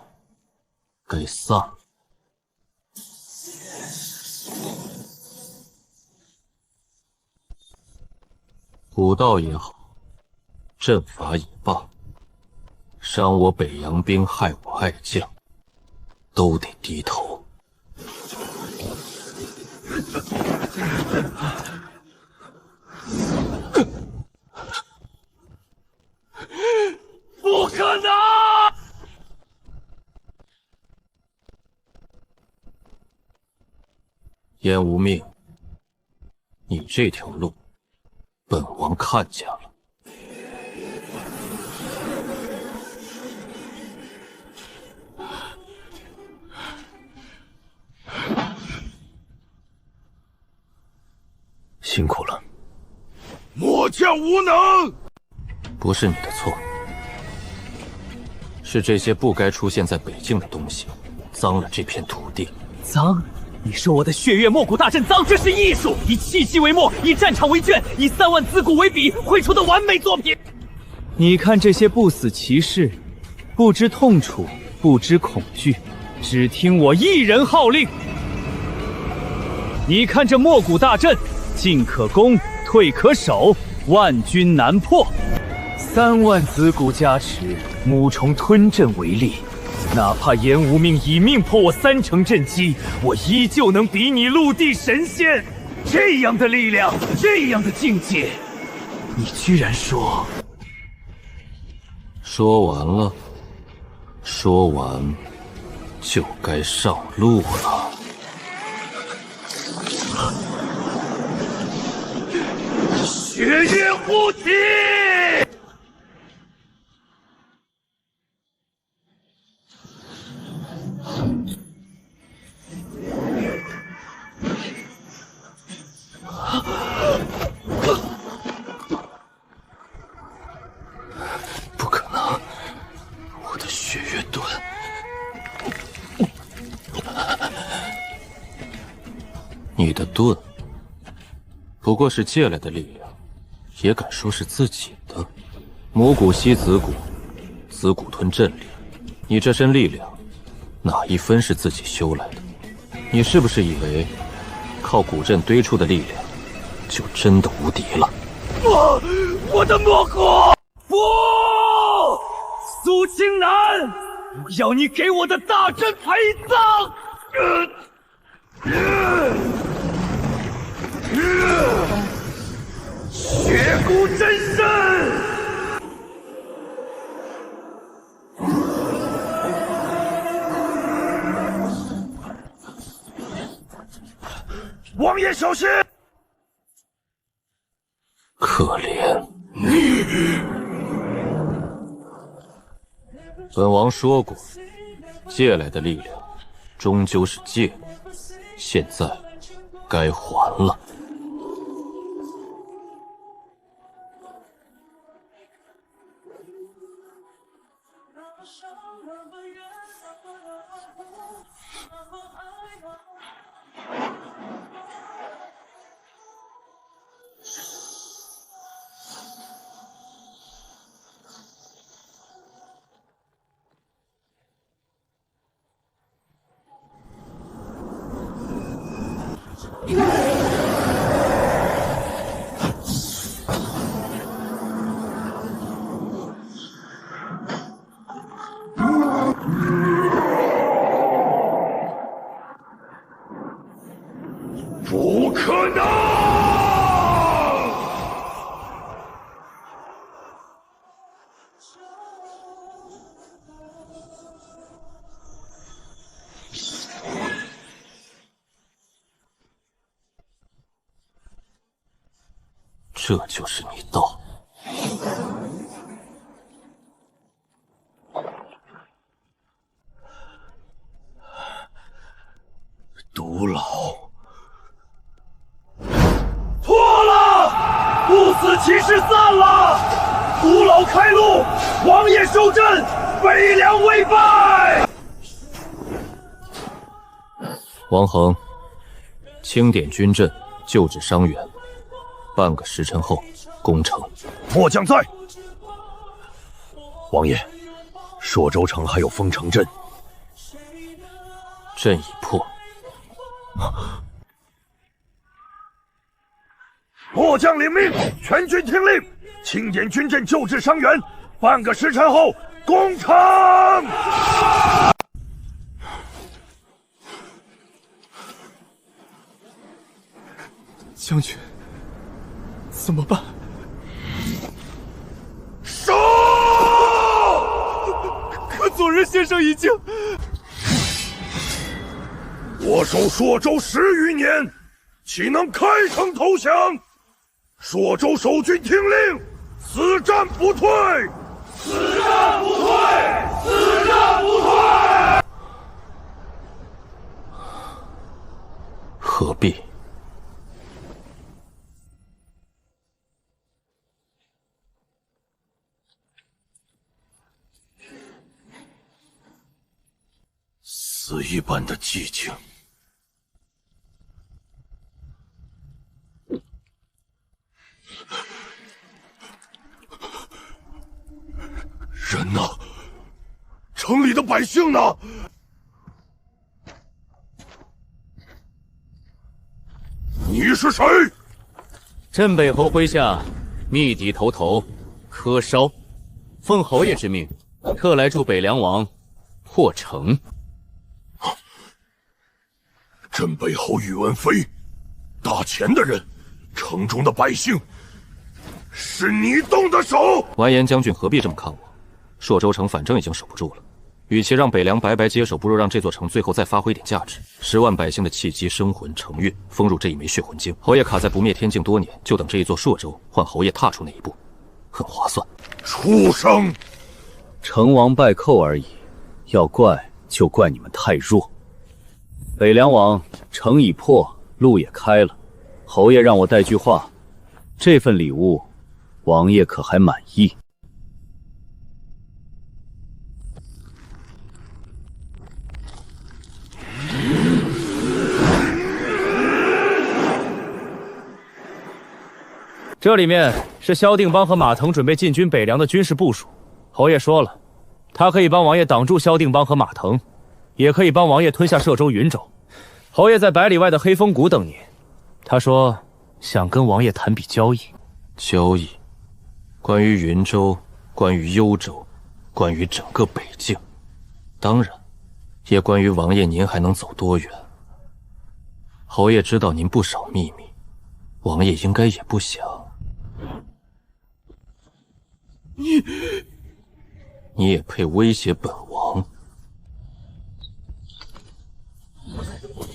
该散了。古道也好，阵法也罢，伤我北洋兵，害我爱将，都得低头。不可能！颜无命，你这条路，本王看见了。辛苦了。末将无能。不是你的错，是这些不该出现在北境的东西，脏了这片土地。脏？你说我的血月莫古大阵脏？这是艺术，以气息为墨，以战场为卷，以3万子骨为笔，绘出的完美作品。你看这些不死骑士，不知痛楚，不知恐惧，只听我一人号令。你看这莫古大阵，进可攻，退可守，万军难破。3万子骨加持，母虫吞阵为例。哪怕颜无命以命破我3成震击，我依旧能比你陆地神仙。这样的力量，这样的境界，你居然说？说完了，说完就该上路了。血月护体！不可能，我的血月盾。你的盾不过是借来的力量，也敢说是自己的？母骨吸子骨，子骨吞阵力，你这身力量哪一分是自己修来的？你是不是以为靠古阵堆出的力量就真的无敌了？不，我的莫古！不，苏青南，我要你给我的大阵陪葬！血骨真身！王爷小心！可怜。本王说过，借来的力量终究是借的，现在该还了。这就是你道。毒老，错了！不死骑士散了，毒老开路，王爷收阵，北凉未败。王恒，清点军阵，救治伤员，半个时辰后攻城。末将在。王爷，朔州城还有丰城镇，阵已破。末将领命，全军听令，清点军阵，救治伤员，半个时辰后攻城。将军，怎么办？杀！可左仁先生已经……我守朔州10余年，岂能开城投降？朔州守军听令，死战不退！死战不退！死战不退！何必？死一般的寂静。人呢？城里的百姓呢？你是谁？镇北侯麾下密敌头头柯烧，奉侯爷之命，特来助北凉王破城。镇北侯宇文飞，大钱的人，城中的百姓，是你动的手。完颜将军何必这么看我？朔州城反正已经守不住了，与其让北凉白白接手，不如让这座城最后再发挥点价值。10万百姓的气机、生魂、成运，封入这一枚血魂晶。侯爷卡在不灭天境多年，就等这一座朔州，换侯爷踏出那一步，很划算。畜生！成王败寇而已，要怪就怪你们太弱。北凉王，城已破，路也开了，侯爷让我带句话，这份礼物，王爷可还满意？这里面是萧定邦和马腾准备进军北凉的军事部署。侯爷说了，他可以帮王爷挡住萧定邦和马腾，也可以帮王爷吞下歙州、云州。侯爷在100里外的黑风谷等你。他说想跟王爷谈笔交易。交易？关于云州，关于幽州，关于整个北境，当然，也关于王爷您还能走多远。侯爷知道您不少秘密，王爷应该也不想。你也配威胁本王？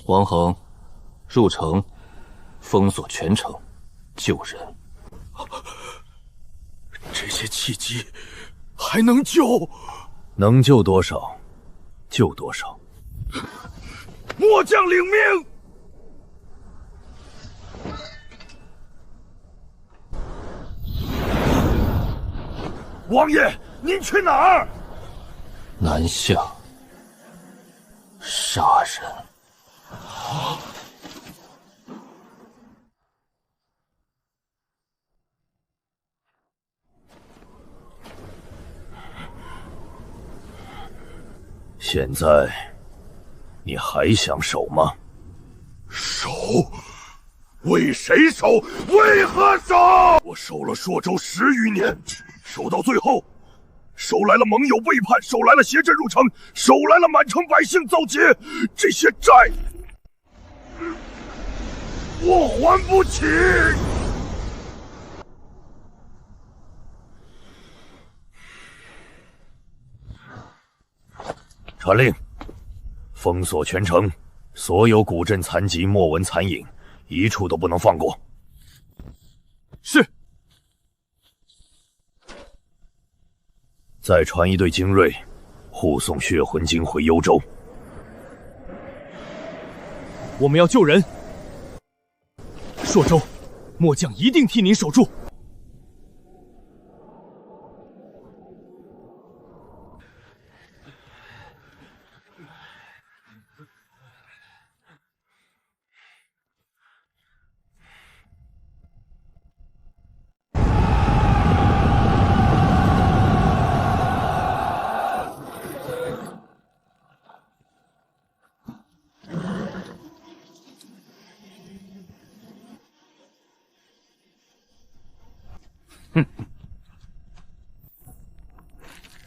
王恒，入城，封锁全城，救人。这些契机还能救？能救多少，救多少。末将领命。王爷，您去哪儿？南下，杀人。现在，你还想守吗？守？为谁守？为何守？我守了朔州10余年，守到最后，守来了盟友背叛，守来了挟阵入城，守来了满城百姓遭劫，这些债我还不起。传令，封锁全城，所有古镇残疾、莫闻残影，一处都不能放过。是。再传一队精锐，护送血魂晶回幽州。我们要救人。朔州，末将一定替您守住。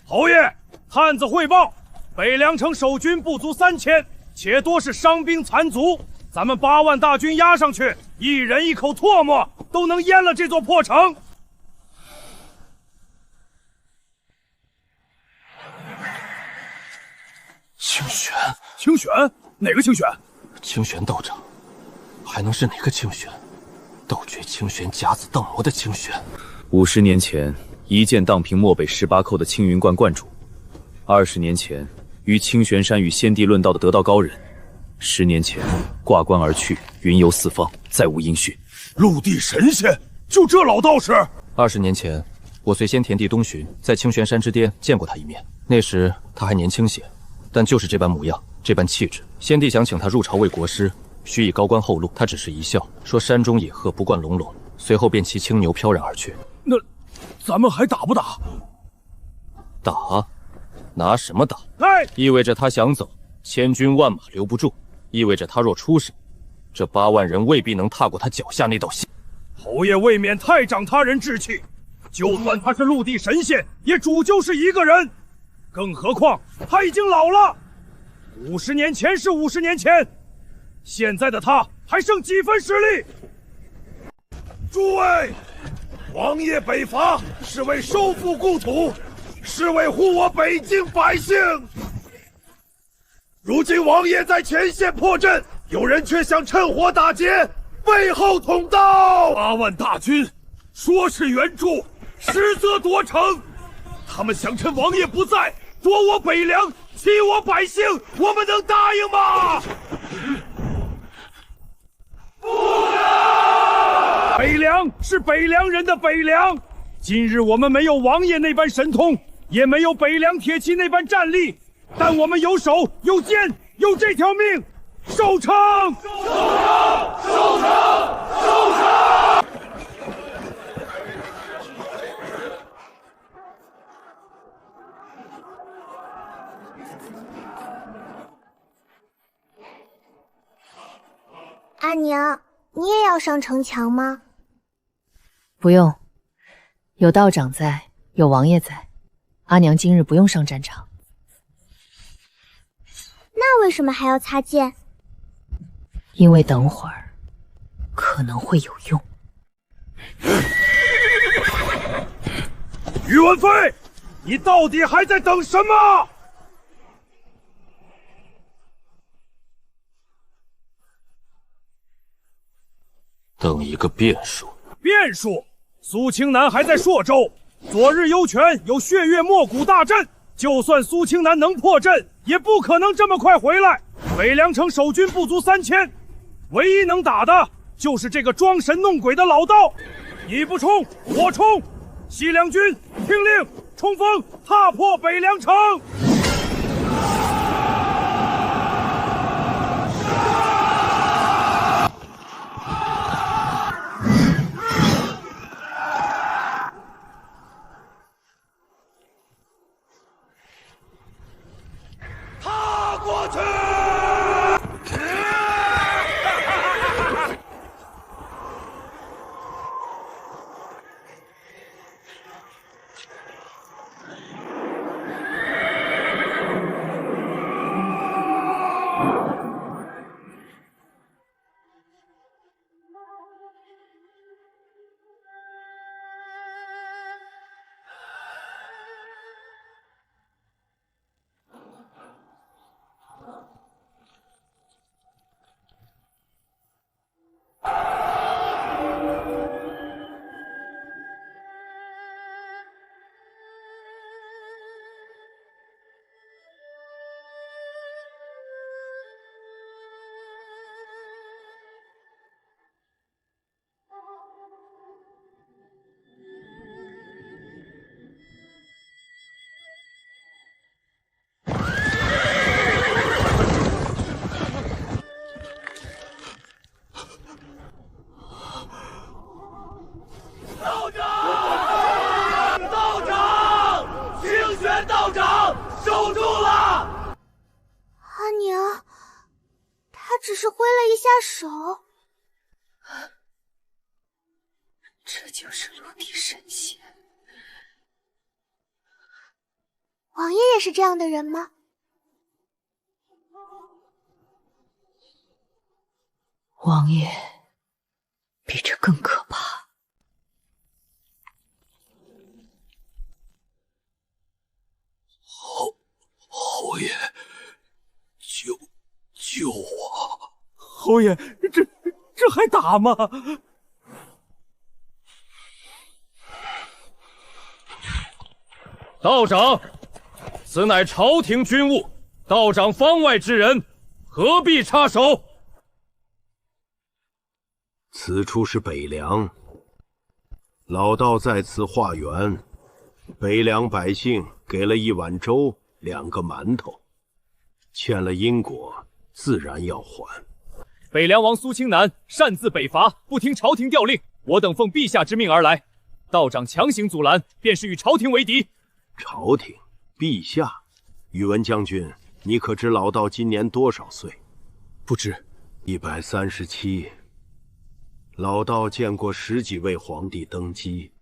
侯爷，探子汇报，北凉城守军不足3000，且多是伤兵残卒。咱们8万大军压上去，一人一口唾沫，都能淹了这座破城。清玄，清玄？哪个清玄？清玄道长，还能是哪个清玄？斗绝清玄甲子荡魔的清玄。50年前，一剑荡平漠北18寇的青云观观主；20年前，于清玄山与先帝论道的得道高人；10年前，挂冠而去，云游四方，再无音讯。陆地神仙，就这老道士？20年前，我随先田地东巡，在清玄山之巅见过他一面。那时他还年轻些，但就是这般模样，这般气质。先帝想请他入朝为国师，许以高官厚禄，他只是一笑，说山中野鹤不惯隆隆，随后便骑青牛飘然而去。那咱们还打不打？打？拿什么打？哎，意味着他想走，千军万马留不住；意味着他若出手，这8万人未必能踏过他脚下那道线。侯爷未免太长他人志气，就算他是陆地神仙，也主就是一个人，更何况他已经老了。50年前是50年前，现在的他还剩几分实力？诸位，王爷北伐是为收复故土，是为护我北境百姓。如今王爷在前线破阵，有人却想趁火打劫，背后捅刀。8万大军，说是援助，实则夺城。他们想趁王爷不在，夺我北凉，欺我百姓，我们能答应吗？不能！北凉是北凉人的北凉。今日我们没有王爷那般神通，也没有北凉铁骑那般战力，但我们有手有剑有这条命，守城！守城！守城！守城！阿娘，你也要上城墙吗？不用，有道长在，有王爷在，阿娘今日不用上战场。那为什么还要擦剑？因为等会儿可能会有用。宇文飞，你到底还在等什么？等一个变数。变数？苏青南还在朔州，昨日幽泉有血月没骨大阵，就算苏青南能破阵，也不可能这么快回来。北凉城守军不足3000，唯一能打的就是这个装神弄鬼的老道。你不冲，我冲！西凉军听令，冲锋，踏破北凉城！踏过去！只是挥了一下手。这就是陆地神仙。王爷也是这样的人吗？王爷比这更可怕。侯爷，救我！侯爷，这还打吗？道长，此乃朝廷军务，道长方外之人，何必插手？此处是北凉，老道在此化缘，北凉百姓给了1碗粥，2个馒头，欠了因果，自然要还。北凉王苏清南擅自北伐，不听朝廷调令，我等奉陛下之命而来，道长强行阻拦，便是与朝廷为敌。朝廷，陛下，宇文将军，你可知老道今年多少岁？不知。137。老道见过10几位皇帝登基，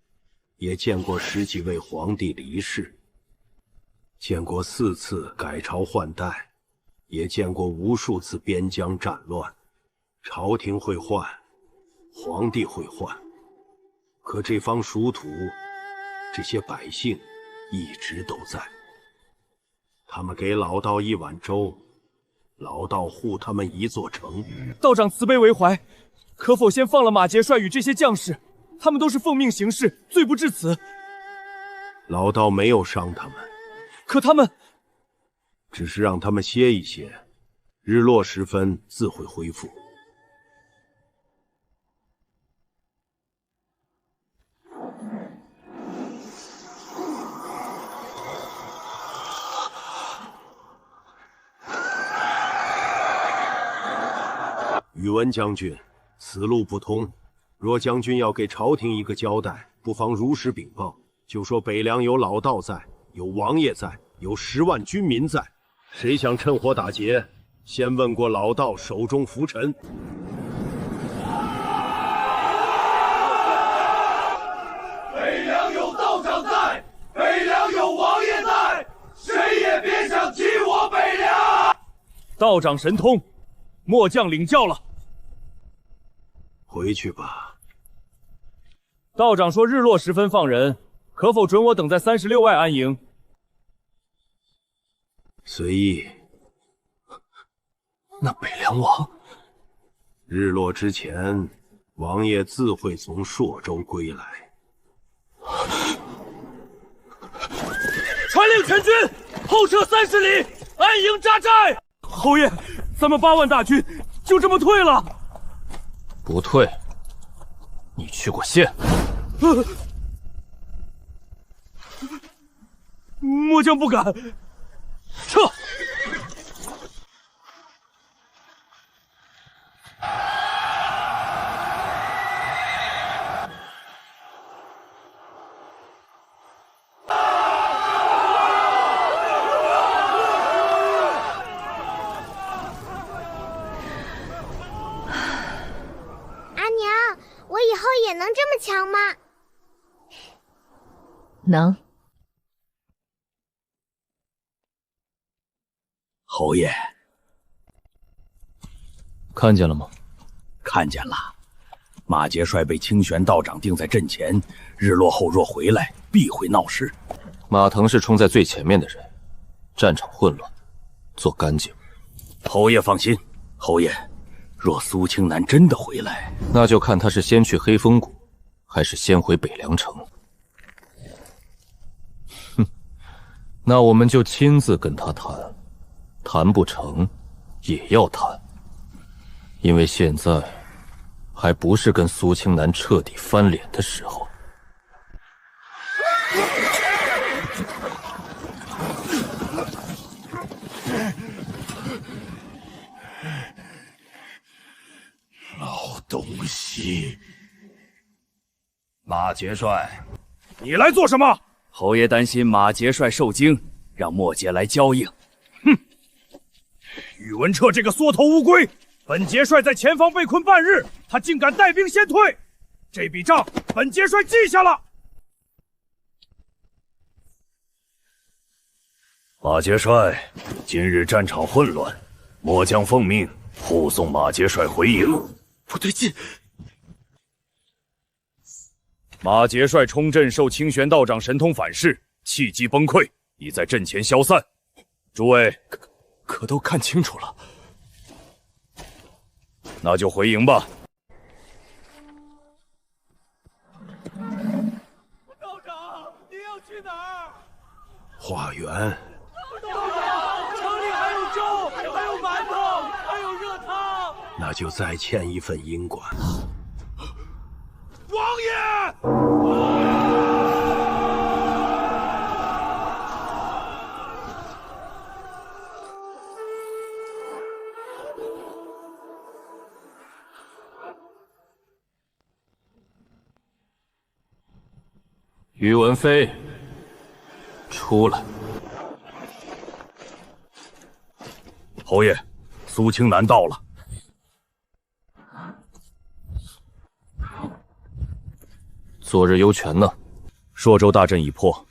也见过10几位皇帝离世，见过4次改朝换代，也见过无数次边疆战乱。朝廷会换，皇帝会换，可这方蜀土，这些百姓一直都在。他们给老道1碗粥，老道护他们1座城。道长慈悲为怀，可否先放了马节帅与这些将士？他们都是奉命行事，罪不至此。老道没有伤他们，可他们只是让他们歇一歇，日落时分自会恢复。宇文将军，此路不通。若将军要给朝廷一个交代，不妨如实禀报，就说北凉有老道在，有王爷在，有10万军民在。谁想趁火打劫，先问过老道手中拂尘。北凉有道长在，北凉有王爷在，谁也别想欺我北凉！道长神通，末将领教了。回去吧。道长说日落时分放人，可否准我等在36外安营？随意。那北凉王，日落之前，王爷自会从朔州归来。传令全军后撤30里，安营扎寨。侯爷，咱们8万大军就这么退了？不退，你去过县。末将不敢。撤！也能这么强吗？能。侯爷，看见了吗？看见了。马节帅被清玄道长定在阵前，日落后若回来，必会闹事。马腾是冲在最前面的人，战场混乱，做干净。侯爷放心，侯爷。若苏清南真的回来，那就看他是先去黑风谷，还是先回北凉城。哼，那我们就亲自跟他谈，谈不成，也要谈。因为现在还不是跟苏清南彻底翻脸的时候。老东西，马节帅，你来做什么？侯爷担心马节帅受惊，让末节来交应。哼！宇文彻这个缩头乌龟，本节帅在前方被困半日，他竟敢带兵先退，这笔账本节帅记下了。马节帅，今日战场混乱，末将奉命护送马节帅回营。不对劲！马节帅冲阵受清玄道长神通反噬，气机崩溃，已在阵前消散。诸位，可都看清楚了。那就回营吧。道长，您要去哪儿？花园。道长，城里还有粥，还有馒头，还有热汤。那就再欠一份阴管。王爷！于文飞，出来。侯爷，苏清南到了。昨日幽泉呢？朔州大阵已破，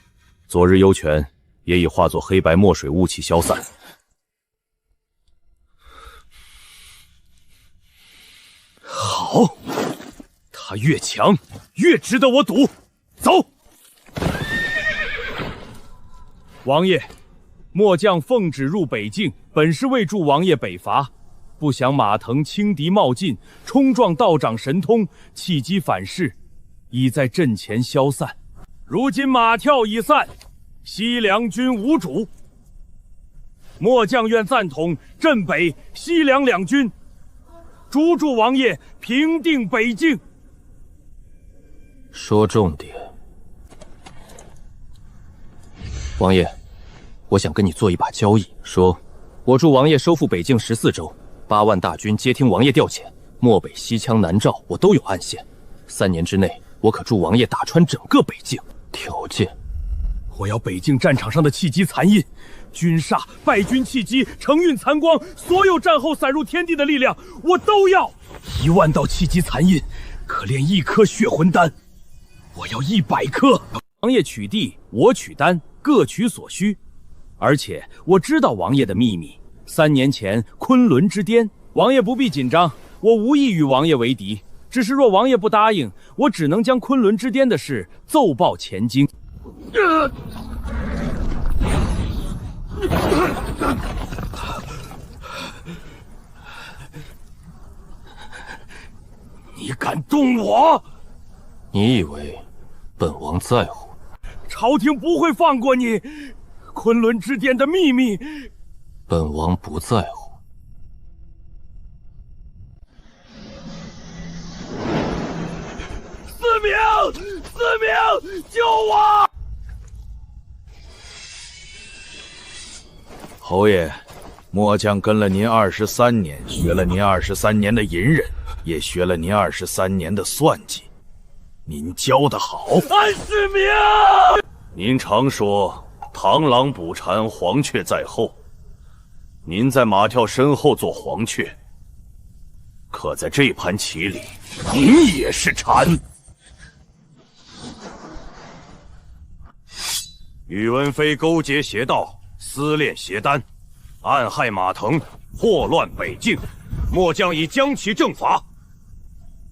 昨日幽泉也已化作黑白墨水雾气消散。好，他越强，越值得我赌。走。王爷，末将奉旨入北境，本是为助王爷北伐，不想马腾轻敌冒进，冲撞道长神通，气机反噬，已在阵前消散。如今马跳已散，西凉军无主，末将愿暂统镇北、西凉两军，逐助王爷平定北境。说重点。王爷，我想跟你做一把交易，说，我助王爷收复北境14州，8万大军接听王爷调遣，漠北、西羌、南诏我都有暗线，3年之内，我可助王爷打穿整个北境。条件，我要北境战场上的气机残印、军煞、败军气机、承运残光，所有战后散入天地的力量，我都要。1万道气机残印，可炼1颗血魂丹，我要100颗。王爷取地，我取丹，各取所需。而且我知道王爷的秘密，3年前昆仑之巅，王爷不必紧张，我无意与王爷为敌。只是若王爷不答应，我只能将昆仑之巅的事奏报前京。你敢动我？你以为本王在乎？朝廷不会放过你！昆仑之巅的秘密，本王不在乎。司明，救我！侯爷，末将跟了您23年，学了您23年的隐忍，也学了您23年的算计。您教得好，安世明。您常说螳螂捕蝉，黄雀在后。您在马跳身后做黄雀，可在这盘棋里，您也是蝉。宇文飞勾结邪道，私炼邪丹，暗害马腾，祸乱北境。末将已将其正法，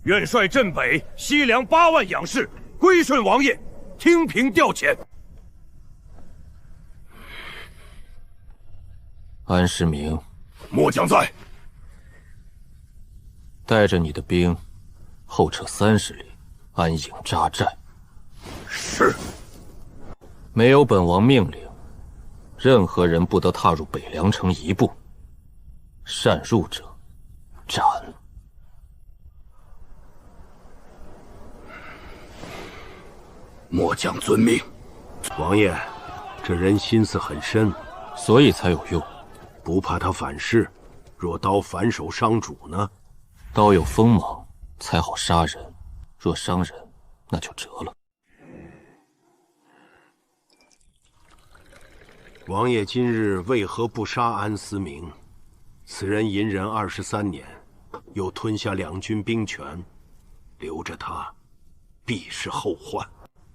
愿率镇北、西凉8万养士归顺王爷，听凭调遣。安世明，末将在。带着你的兵，后撤30里，安营扎寨。是。没有本王命令，任何人不得踏入北凉城1步。擅入者，斩。末将遵命。王爷，这人心思很深，所以才有用。不怕他反噬，若刀反手伤主呢？刀有锋芒，才好杀人；若伤人，那就折了。王爷今日为何不杀安思明？此人隐忍23年，又吞下2军兵权，留着他，必是后患。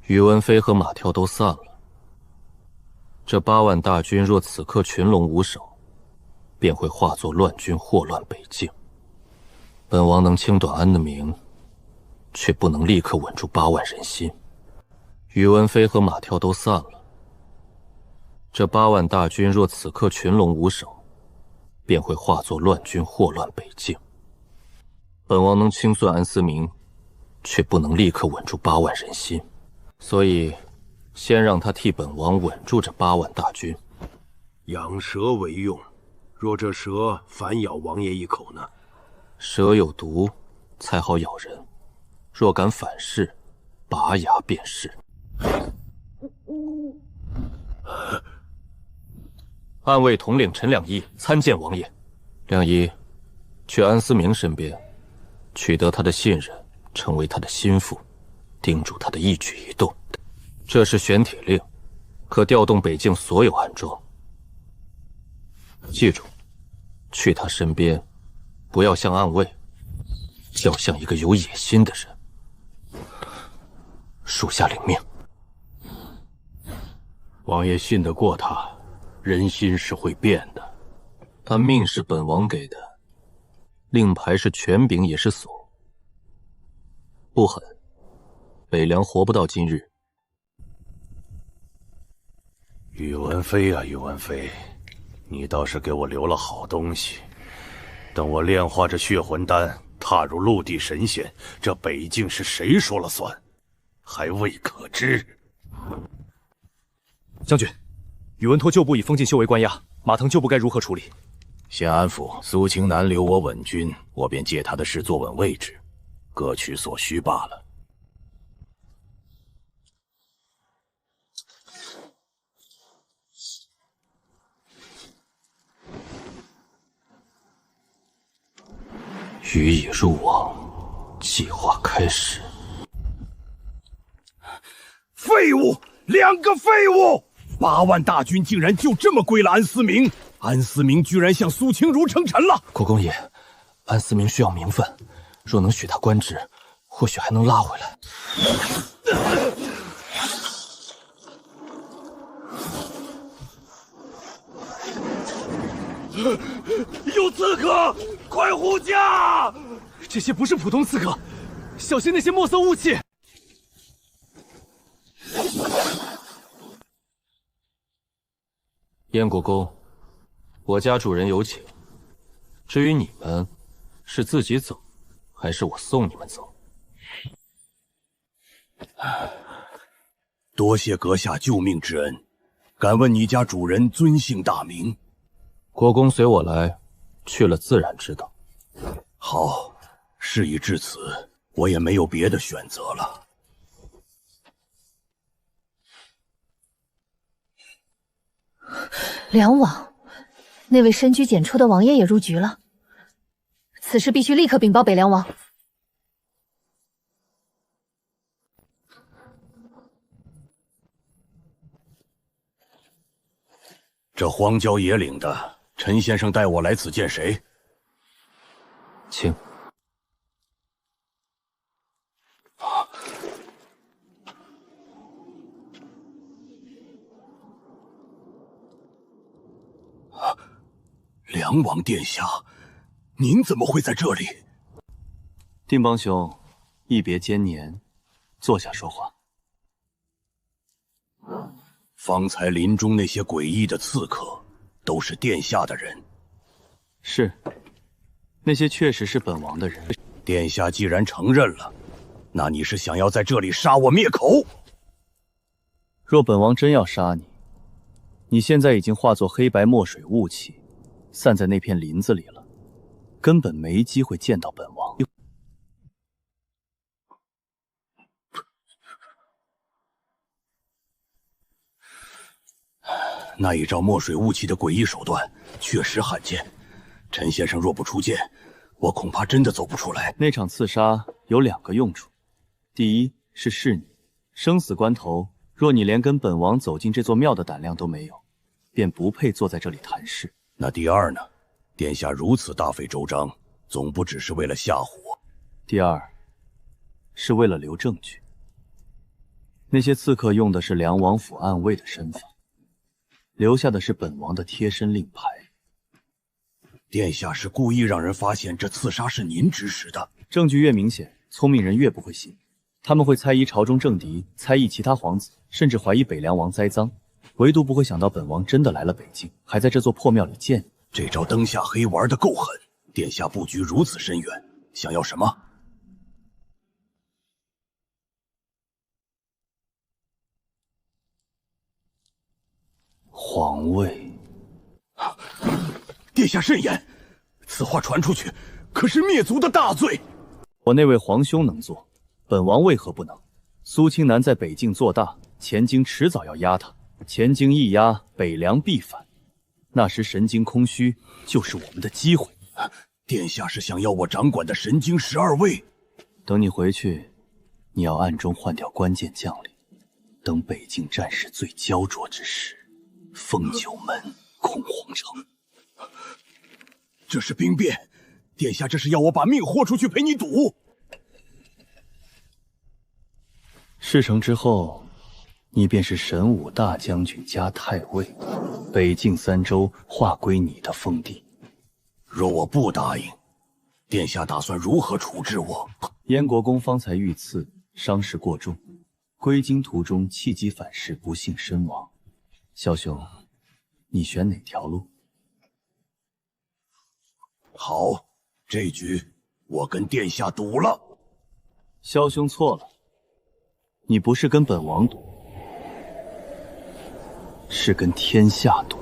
宇文飞和马跳都散了，这8万大军若此刻群龙无首，便会化作乱军，祸乱北境。本王能清短安的名，却不能立刻稳住8万人心。宇文飞和马跳都散了，这8万大军若此刻群龙无首，便会化作乱军，祸乱北境。本王能清算安思明，却不能立刻稳住8万人心，所以先让他替本王稳住这8万大军。养蛇为用，若这蛇反咬王爷一口呢？蛇有毒，才好咬人。若敢反噬，拔牙便是。暗卫统领陈两翼参见王爷。两翼，去安思明身边，取得他的信任，成为他的心腹，盯住他的一举一动。这是玄铁令，可调动北境所有暗桩。记住，去他身边，不要像暗卫，要像一个有野心的人。属下领命。王爷信得过他，人心是会变的。他命是本王给的，令牌是权柄也是锁。不狠，北凉活不到今日。宇文飞啊，宇文飞，你倒是给我留了好东西。等我炼化这血魂丹，踏入陆地神仙，这北境是谁说了算，还未可知。将军，宇文拓旧部已封禁修为关押，马腾旧部该如何处理？先安抚苏清南，留我稳军，我便借他的事坐稳位置，各取所需罢了。羽已入网，计划开始。废物，2个废物！8万大军竟然就这么归了安思明，安思明居然向苏清如称臣了。国公爷，安思明需要名分，若能许他官职，或许还能拉回来。有刺客，快护驾！这些不是普通刺客，小心那些墨色雾气。燕国公，我家主人有请。至于你们，是自己走，还是我送你们走？多谢阁下救命之恩，敢问你家主人尊姓大名？国公随我来，去了自然知道。好，事已至此，我也没有别的选择了。梁王，那位深居简出的王爷也入局了，此事必须立刻禀报北凉王。这荒郊野岭的，陈先生带我来此见谁？请。梁王殿下，您怎么会在这里？定邦兄，一别艰年，坐下说话。方才林中那些诡异的刺客，都是殿下的人。是，那些确实是本王的人。殿下既然承认了，那你是想要在这里杀我灭口？若本王真要杀你，你现在已经化作黑白墨水雾气，散在那片林子里了，根本没机会见到本王。那一招墨水雾气的诡异手段确实罕见，陈先生若不出剑，我恐怕真的走不出来。那场刺杀有2个用处，第一是试你，生死关头，若你连跟本王走进这座庙的胆量都没有，便不配坐在这里谈事。那第二呢？殿下如此大费周章，总不只是为了吓唬我。第二，是为了留证据。那些刺客用的是梁王府暗卫的身法，留下的是本王的贴身令牌。殿下是故意让人发现这刺杀是您指使的。证据越明显，聪明人越不会信。他们会猜疑朝中政敌，猜疑其他皇子，甚至怀疑北凉王栽赃，唯独不会想到本王真的来了北境，还在这座破庙里见你。这招灯下黑玩得够狠，殿下布局如此深远，想要什么？皇位。殿下慎言，此话传出去，可是灭族的大罪。我那位皇兄能做，本王为何不能？苏清南在北境做大，前京迟早要压他，前京一压，北凉必反，那时神经空虚，就是我们的机会。殿下是想要我掌管的神经12位？等你回去，你要暗中换掉关键将领，等北境战事最焦灼之时，封九门，控皇城。这是兵变，殿下这是要我把命豁出去陪你赌。事成之后，你便是神武大将军加太尉，北境3州划归你的封地。若我不答应，殿下打算如何处置我？燕国公方才遇刺，伤势过重，归京途中气机反噬，不幸身亡。萧兄，你选哪条路？好，这局我跟殿下赌了。萧兄错了，你不是跟本王赌，是跟天下赌。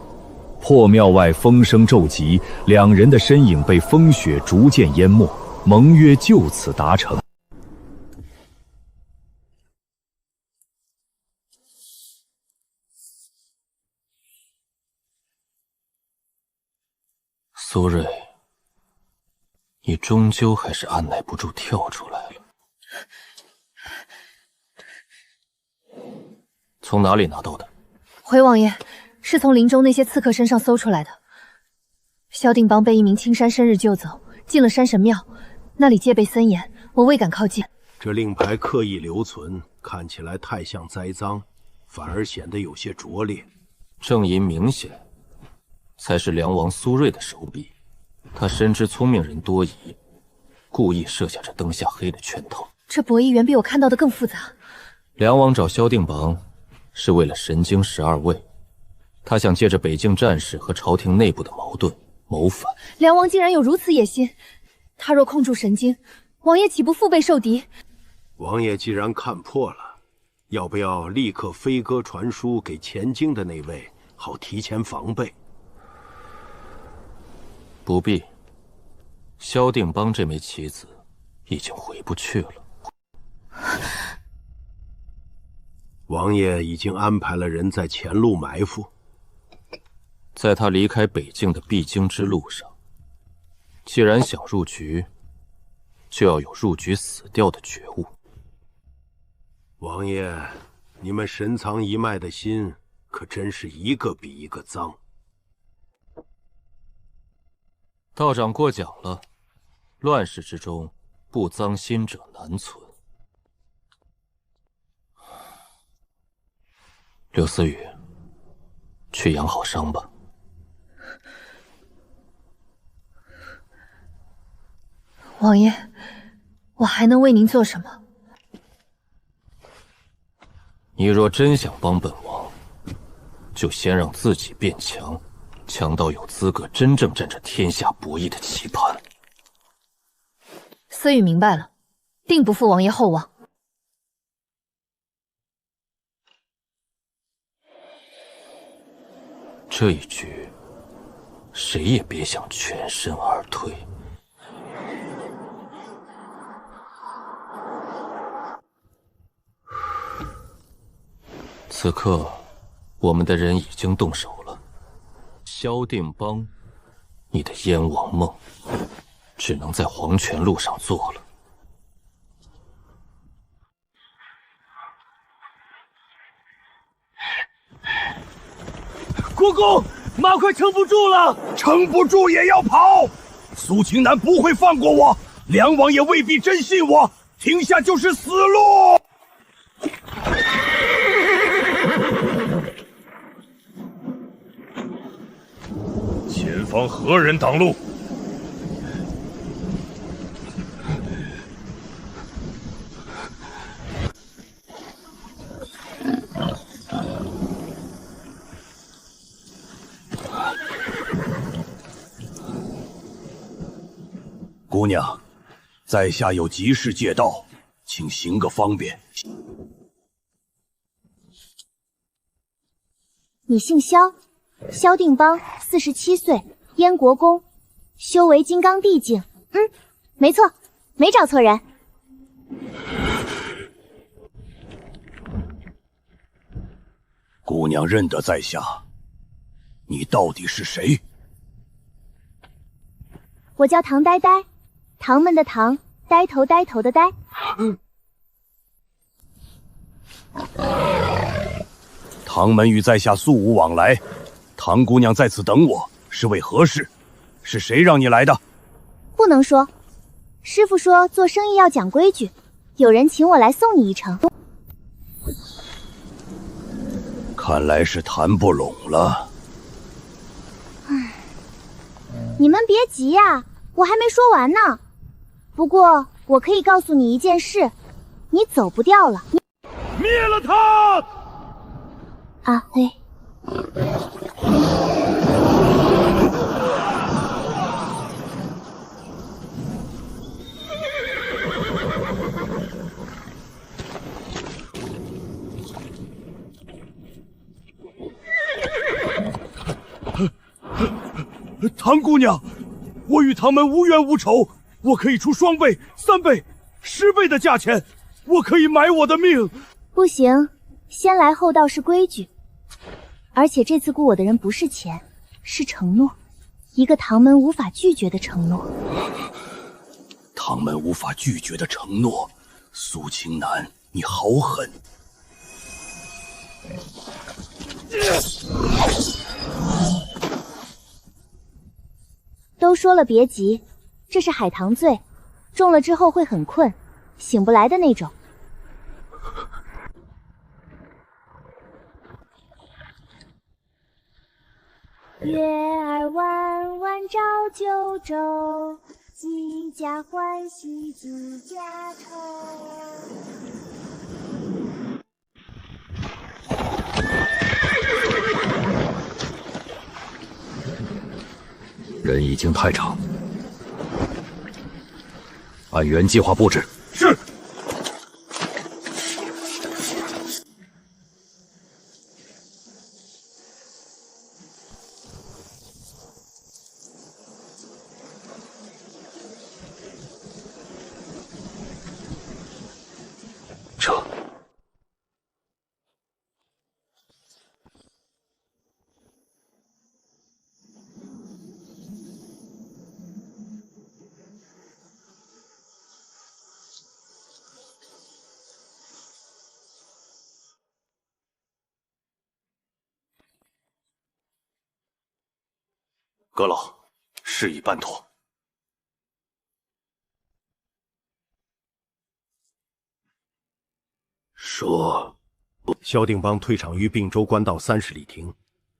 破庙外风声骤急，两人的身影被风雪逐渐淹没，盟约就此达成。苏瑞，你终究还是按耐不住跳出来了。从哪里拿到的？回王爷，是从林中那些刺客身上搜出来的。萧定邦被一名青山生日救走，进了山神庙，那里戒备森严，我未敢靠近。这令牌刻意留存，看起来太像栽赃，反而显得有些拙劣。正因明显，才是梁王苏瑞的手笔。他深知聪明人多疑，故意设下这灯下黑的圈套。这博弈远比我看到的更复杂。梁王找萧定邦，是为了神经12位，他想借着北境战事和朝廷内部的矛盾谋反。梁王竟然有如此野心，他若控住神经，王爷岂不腹背受敌？王爷既然看破了，要不要立刻飞鸽传书给前京的那位，好提前防备？不必，萧定邦这枚棋子已经回不去了。王爷已经安排了人在前路埋伏，在他离开北境的必经之路上，既然想入局，就要有入局死掉的觉悟。王爷，你们神藏一脉的心可真是一个比一个脏。道长过奖了，乱世之中，不脏心者难存。刘思雨，去养好伤吧。王爷，我还能为您做什么？你若真想帮本王，就先让自己变强，强到有资格真正站着天下博弈的棋盘。思雨明白了，定不负王爷厚望。这一局，谁也别想全身而退。此刻，我们的人已经动手了。萧定邦，你的燕王梦，只能在黄泉路上做了。国公，马快撑不住了，撑不住也要跑。苏青南不会放过我，梁王爷未必真信我，停下就是死路。前方何人挡路？姑娘，在下有急事借道，请行个方便。你姓萧，萧定邦，47岁，燕国公，修为金刚地境。没错，没找错人。姑娘认得在下，你到底是谁？我叫唐呆呆，唐门的唐，呆头呆头的呆。唐门与在下素无往来，唐姑娘在此等我，是为何事？是谁让你来的？不能说，师傅说做生意要讲规矩，有人请我来送你一程。看来是谈不拢了。你们别急呀，我还没说完呢。不过我可以告诉你一件事，你走不掉了。灭了他！阿黑。唐姑娘，我与唐门无冤无仇，我可以出2倍、3倍、10倍的价钱，我可以买我的命。不行，先来后到是规矩。而且这次雇我的人不是钱，是承诺，一个唐门无法拒绝的承诺。唐门无法拒绝的承诺，苏青南，你好狠！都说了别急，这是海棠醉，中了之后会很困，醒不来的那种。月儿弯弯照九州，几家欢喜几家愁。人已经太长，按原计划布置。是。撤。阁老，事已办妥。说，萧定邦退场于并州官道30里亭，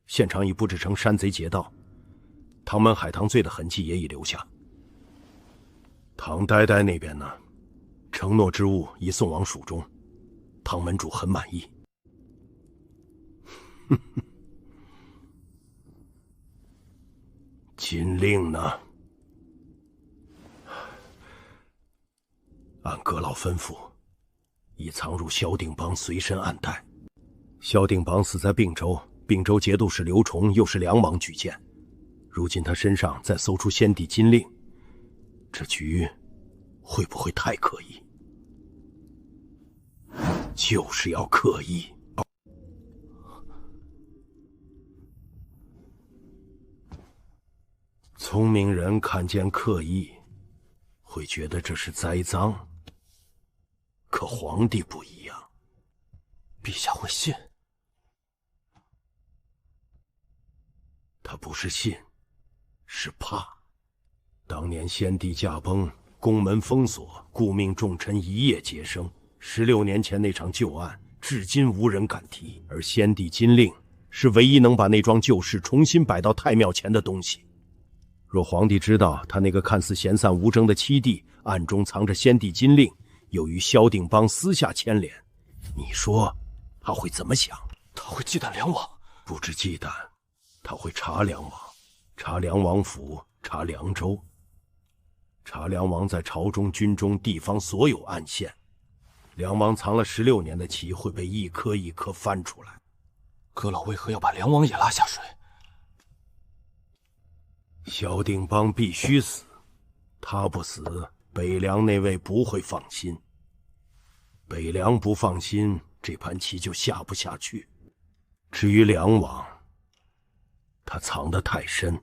现场已布置成山贼劫道，唐门海棠醉的痕迹也已留下。唐呆呆那边呢，承诺之物已送往蜀中，唐门主很满意。金令呢？按阁老吩咐，已藏入萧定邦随身暗袋。萧定邦死在并州，并州节度使刘崇又是梁王举荐，如今他身上再搜出先帝金令，这局会不会太刻意？就是要刻意。聪明人看见刻意，会觉得这是栽赃。可皇帝不一样，陛下会信？他不是信，是怕。当年先帝驾崩，宫门封锁，顾命重臣一夜皆生。16年前那场旧案，至今无人敢提。而先帝金令是唯一能把那桩旧事重新摆到太庙前的东西。若皇帝知道他那个看似闲散无争的七弟暗中藏着先帝金令，又与萧定邦私下牵连，你说他会怎么想？他会忌惮梁王？不止忌惮，他会查梁王，查梁王府，查凉州，查梁王在朝中、军中、地方所有暗线。梁王藏了16年的棋会被一颗一颗翻出来。阁老为何要把梁王也拉下水？萧定邦必须死，他不死，北凉那位不会放心。北凉不放心，这盘棋就下不下去。至于梁王，他藏得太深，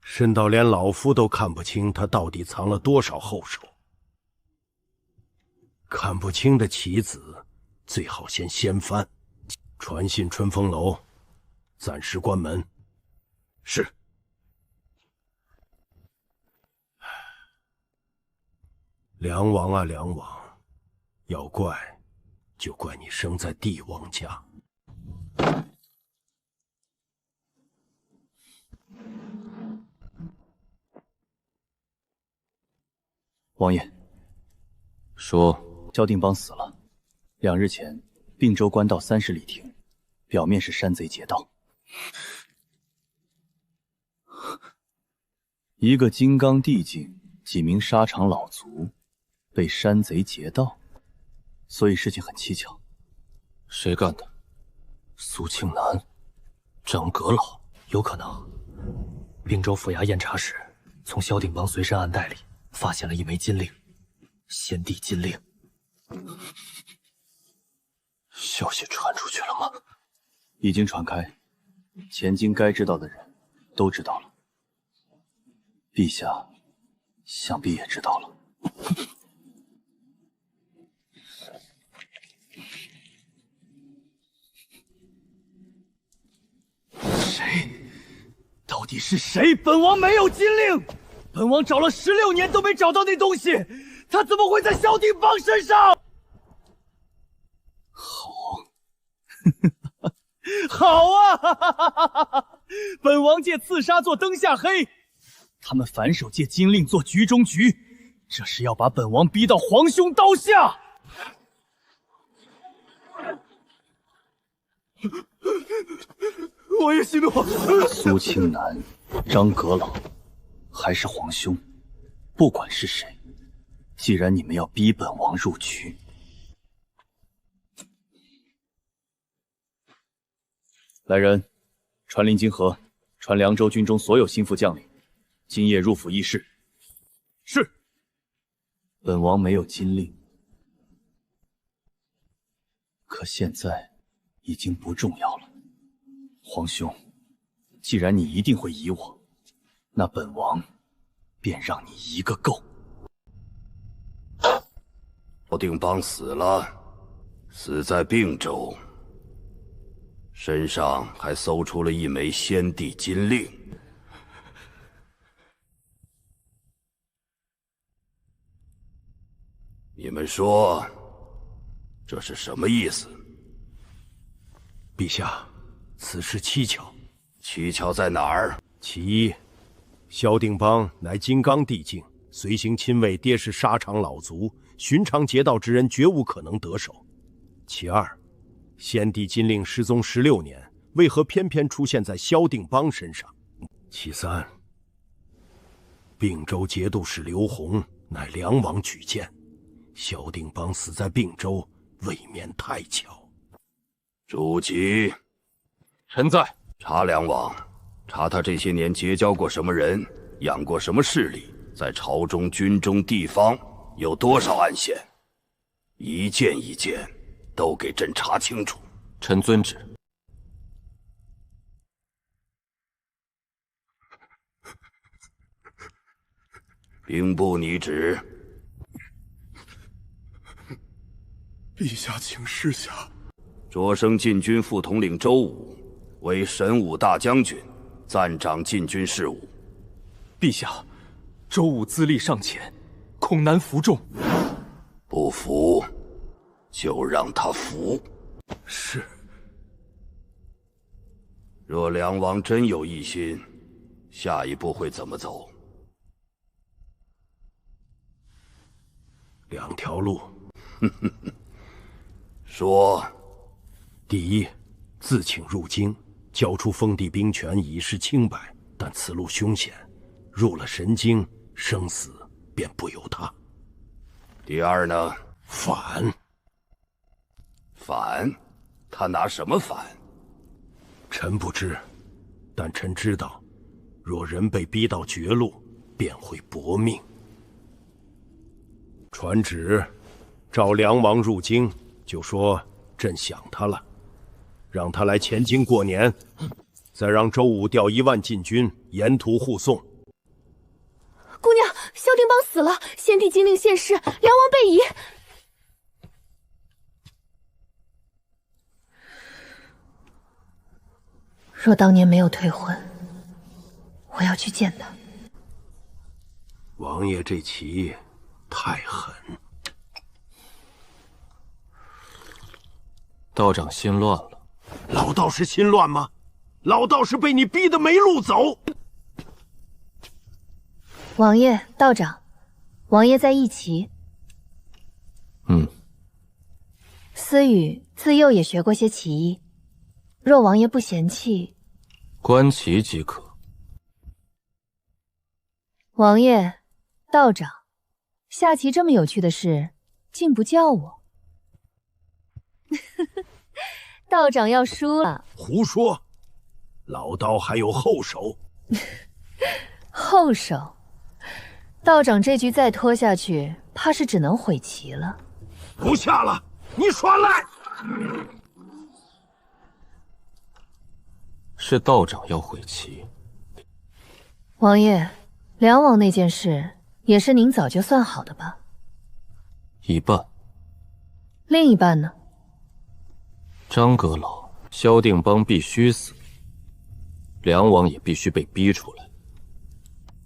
深到连老夫都看不清他到底藏了多少后手。看不清的棋子，最好先翻。传信春风楼，暂时关门。是。梁王啊梁王，要怪就怪你生在帝王家。王爷，说萧定邦死了，2日前并州官道30里亭，表面是山贼劫盗，一个金刚地境，几名沙场老卒被山贼劫盗，所以事情很蹊跷。谁干的？苏庆南、张阁老？有可能。并州府衙验查时，从萧定邦随身暗袋里发现了一枚金令，先帝金令。消息传出去了吗？已经传开，前京该知道的人都知道了。陛下想必也知道了。谁？到底是谁？本王没有金令，本王找了16年都没找到那东西，他怎么会在萧定邦身上？好，好啊！本王借刺杀做灯下黑，他们反手借金令做局中局，这是要把本王逼到皇兄刀下。我也息怒。苏庆南、张阁老，还是皇兄，不管是谁，既然你们要逼本王入局，来人，传令金河，传凉州军中所有心腹将领，今夜入府议事。是。本王没有金令，可现在已经不重要了。皇兄，既然你一定会疑我，那本王便让你一个够。萧定邦死了，死在并州，身上还搜出了一枚先帝金令。你们说，这是什么意思？陛下，此事蹊跷。蹊跷在哪儿？其一，萧定邦乃金刚地境，随行亲卫皆是沙场老卒，寻常劫道之人绝无可能得手。其二，先帝金令失踪16年，为何偏偏出现在萧定邦身上？其三，并州节度使刘弘乃梁王举荐，萧定邦死在并州，未免太巧。朱祁，臣在。查梁王，查他这些年结交过什么人，养过什么势力，在朝中、军中、地方有多少暗线，一件一件都给朕查清楚。臣遵旨。兵部拟旨。陛下，请示下。擢升禁军副统领周武为神武大将军，暂掌禁军事务。陛下，周武资历尚浅，恐难服众。不服，就让他服。是。若梁王真有异心，下一步会怎么走？2条路。说。第一，自请入京，交出封地兵权，以示清白。但此路凶险，入了神经，生死便不由他。第二呢？反。反？他拿什么反？臣不知，但臣知道，若人被逼到绝路，便会搏命。传旨，召梁王入京，就说朕想他了，让他来前京过年，再让周武调1万禁军，沿途护送。姑娘，萧定邦死了，先帝金令现世，梁王被移。若当年没有退婚，我要去见他。王爷这棋太狠。道长心乱了。老道士心乱吗？老道士被你逼得没路走。王爷，道长，王爷在弈棋。思雨自幼也学过些棋艺，若王爷不嫌弃，观棋即可。王爷，道长，下棋这么有趣的事，竟不叫我。道长要输了。胡说，老刀还有后手。后手？道长这局再拖下去，怕是只能毁棋了。不下了，你耍赖！是道长要毁棋。王爷，梁王那件事也是您早就算好的吧？一半。另一半呢？张阁老、萧定邦必须死，梁王也必须被逼出来。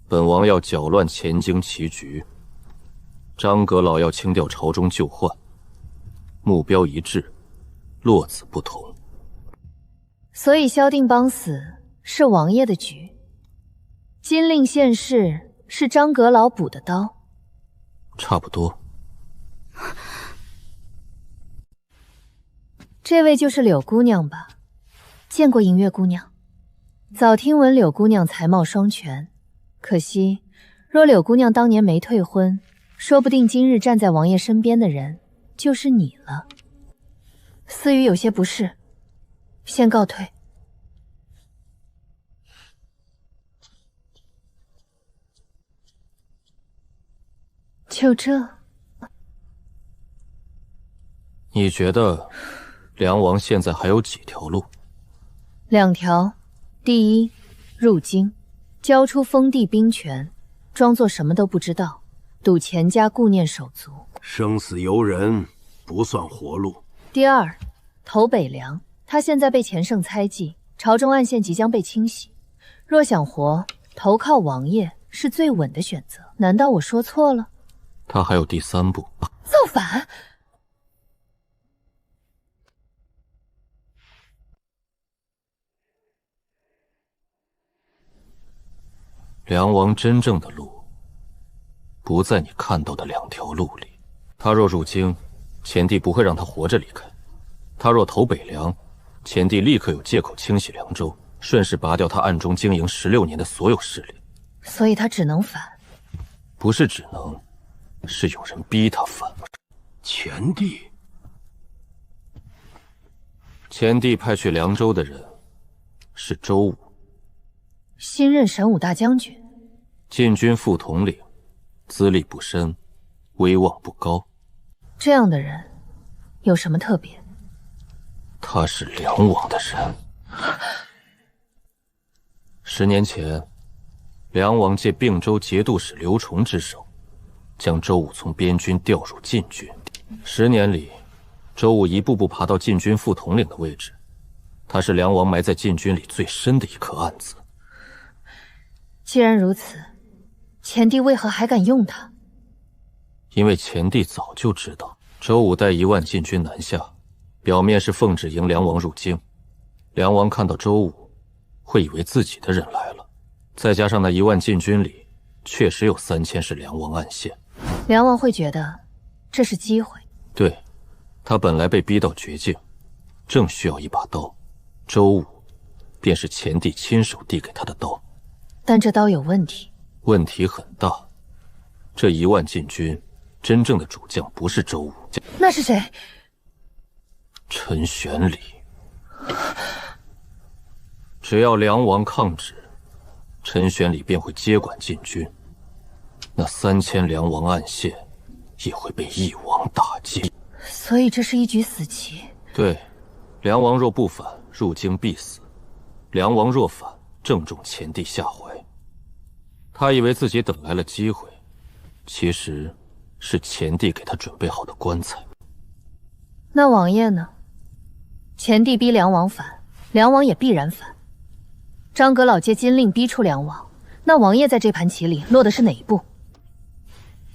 本王要搅乱前京棋局，张阁老要清掉朝中旧患，目标一致，落子不同。所以萧定邦死是王爷的局，金令现世是张阁老补的刀。差不多。这位就是柳姑娘吧？见过银月姑娘，早听闻柳姑娘才貌双全，可惜若柳姑娘当年没退婚，说不定今日站在王爷身边的人就是你了。思雨有些不适，先告退。就这？你觉得梁王现在还有几条路？2条。第一，入京，交出封地兵权，装作什么都不知道，赌钱家顾念手足。生死由人，不算活路。第二，投北凉，他现在被钱胜猜忌，朝中暗线即将被清洗。若想活，投靠王爷是最稳的选择。难道我说错了？他还有第3步。造反！梁王真正的路，不在你看到的2条路里。他若入京，前帝不会让他活着离开；他若投北凉，前帝立刻有借口清洗凉州，顺势拔掉他暗中经营16年的所有势力。所以他只能反。不是只能，是有人逼他反。前帝？前帝派去凉州的人是周武，新任神武大将军，禁军副统领，资历不深，威望不高。这样的人有什么特别？他是梁王的人。10年前，梁王借并州节度使刘崇之手，将周武从边军调入禁军。10年里，周武一步步爬到禁军副统领的位置。他是梁王埋在禁军里最深的一颗暗子。既然如此，前帝为何还敢用他？因为前帝早就知道周武带1万禁军南下，表面是奉旨迎梁王入京。梁王看到周武，会以为自己的人来了。再加上那1万禁军里，确实有3000是梁王暗线。梁王会觉得这是机会。对，他本来被逼到绝境，正需要一把刀，周武便是前帝亲手递给他的刀。但这刀有问题。问题很大，这1万禁军真正的主将不是周武，那是谁？陈玄礼。只要梁王抗旨，陈玄礼便会接管禁军，那3000梁王暗线也会被一网打尽。所以这是一局死棋。对，梁王若不反，入京必死；梁王若反，正中前帝下怀。他以为自己等来了机会，其实是前帝给他准备好的棺材。那王爷呢？前帝逼梁王反，梁王也必然反。张阁老借金令逼出梁王，那王爷在这盘棋里落的是哪一步？